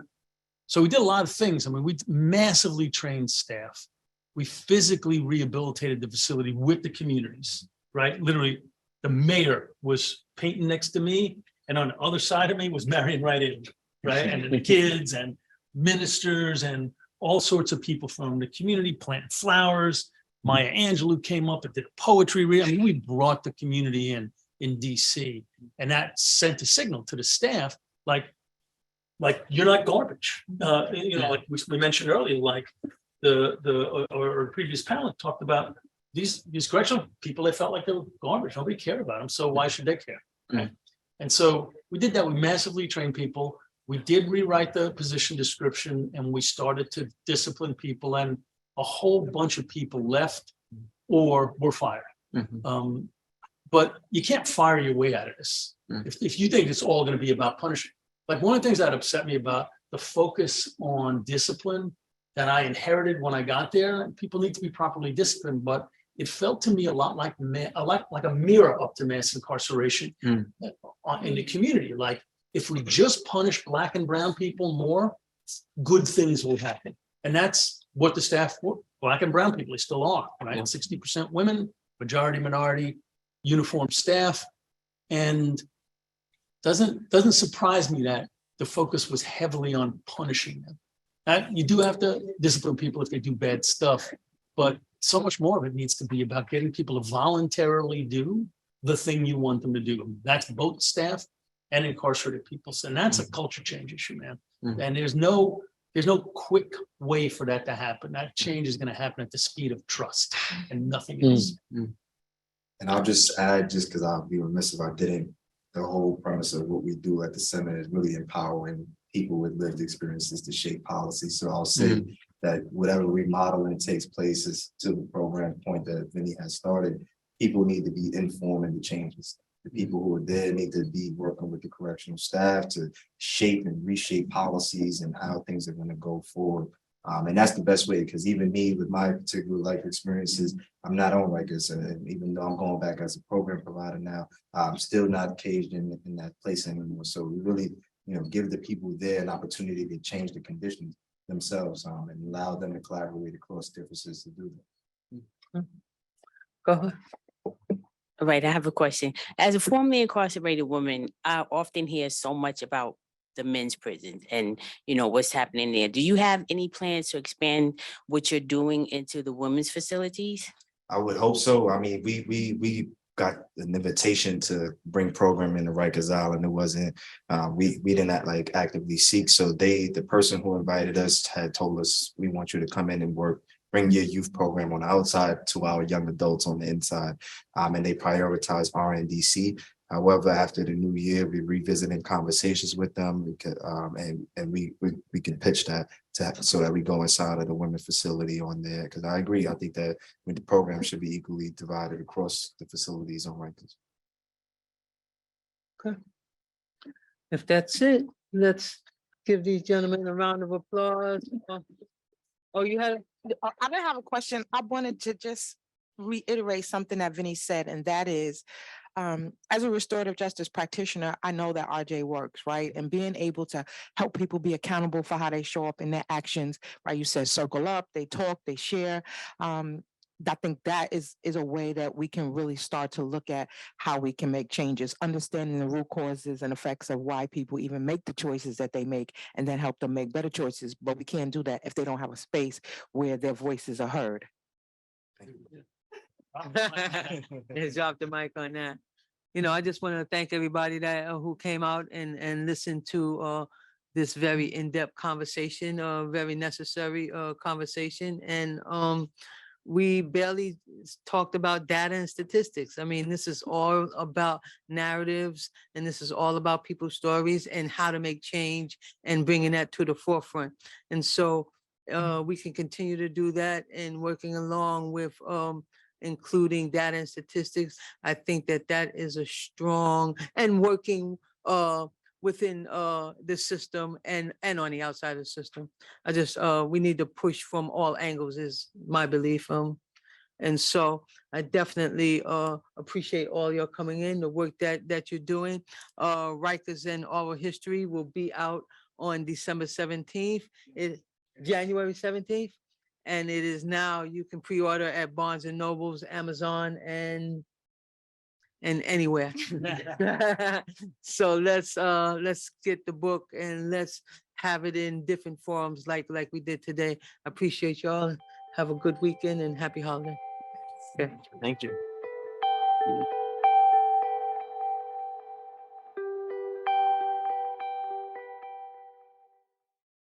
we did a lot of things. I mean, we massively trained staff. We physically rehabilitated the facility with the communities, right? Literally, the mayor was painting next to me, and on the other side of me was Marion right in, right? And then the kids and ministers and all sorts of people from the community planting flowers. Maya Angelou came up and did a poetry read. I mean, we brought the community in DC, and that sent a signal to the staff, like you're not garbage. You know, like we mentioned earlier, like the previous panel talked about these correctional people. They felt like they were garbage. Nobody cared about them, so why should they care? Right? And so we did that. We massively trained people. We did rewrite the position description, and we started to discipline people. And a whole bunch of people left or were fired. But you can't fire your way out of this. If you think it's all going to be about punishing. Like one of the things that upset me about the focus on discipline that I inherited when I got there, people need to be properly disciplined, but it felt to me a lot like a mirror up to mass incarceration in the community. Like if we just punish Black and brown people more, good things will happen. And that's what the staff, Black and brown people, still are, right? 60% women, majority minority, uniformed staff. And doesn't surprise me that the focus was heavily on punishing them. You do have to discipline people if they do bad stuff, but so much more of it needs to be about getting people to voluntarily do the thing you want them to do. That's both staff and incarcerated people. And that's a culture change issue, man. And there's no quick way for that to happen. That change is going to happen at the speed of trust and nothing else. And I'll just add, just because I'll be remiss if I didn't, the whole premise of what we do at the center is really empowering people with lived experiences to shape policy. So I'll say that whatever remodeling takes place is to the program point that Vinny has started, people need to be informed in the changes. The people who are there need to be working with the correctional staff to shape and reshape policies and how things are going to go forward. And that's the best way, because even me with my particular life experiences, I'm not on Rikers, and even though I'm going back as a program provider now, I'm still not caged in that place anymore. So we really, give the people there an opportunity to change the conditions themselves and allow them to collaborate across differences to do that. Go ahead. All right, I have a question. As a formerly incarcerated woman, I often hear so much about the men's prison and what's happening there. Do you have any plans to expand what you're doing into the women's facilities? I would hope so. I mean, we got an invitation to bring programming to Rikers Island. It wasn't, we didn't like actively seek. So the person who invited us had told us, we want you to come in and work, bring your youth program on the outside to our young adults on the inside. And they prioritize RNDC. However, after the new year, we revisited conversations with them, and we can pitch that so that we go inside of the women facility on there. Because I agree, I think that the program should be equally divided across the facilities on Rikers. Okay. If that's it, let's give these gentlemen a round of applause. Oh, you had, I didn't have a question. I wanted to just reiterate something that Vinny said, and that is, as a restorative justice practitioner, I know that RJ works, right? And being able to help people be accountable for how they show up in their actions, right? You said circle up, they talk, they share. I think that is a way that we can really start to look at how we can make changes, understanding the root causes and effects of why people even make the choices that they make, and then help them make better choices. But we can't do that if they don't have a space where their voices are heard. Let's drop the mic on that. You know, I just want to thank everybody that who came out and listened to this very in-depth conversation, very necessary conversation. And we barely talked about data and statistics. I mean, this is all about narratives, and this is all about people's stories and how to make change and bringing that to the forefront. And so we can continue to do that and working along with including data and statistics. I think that that is a strong, and working within the system and on the outside of the system. I just, we need to push from all angles is my belief. And so I definitely appreciate all your coming in, the work that you're doing. Rikers and Oral History will be out on December 17th, January 17th. And it is now, you can pre-order at Barnes and Nobles, Amazon, and anywhere. So let's get the book and let's have it in different forms like we did today. I appreciate y'all. Have a good weekend and happy holiday. Okay. Thank you.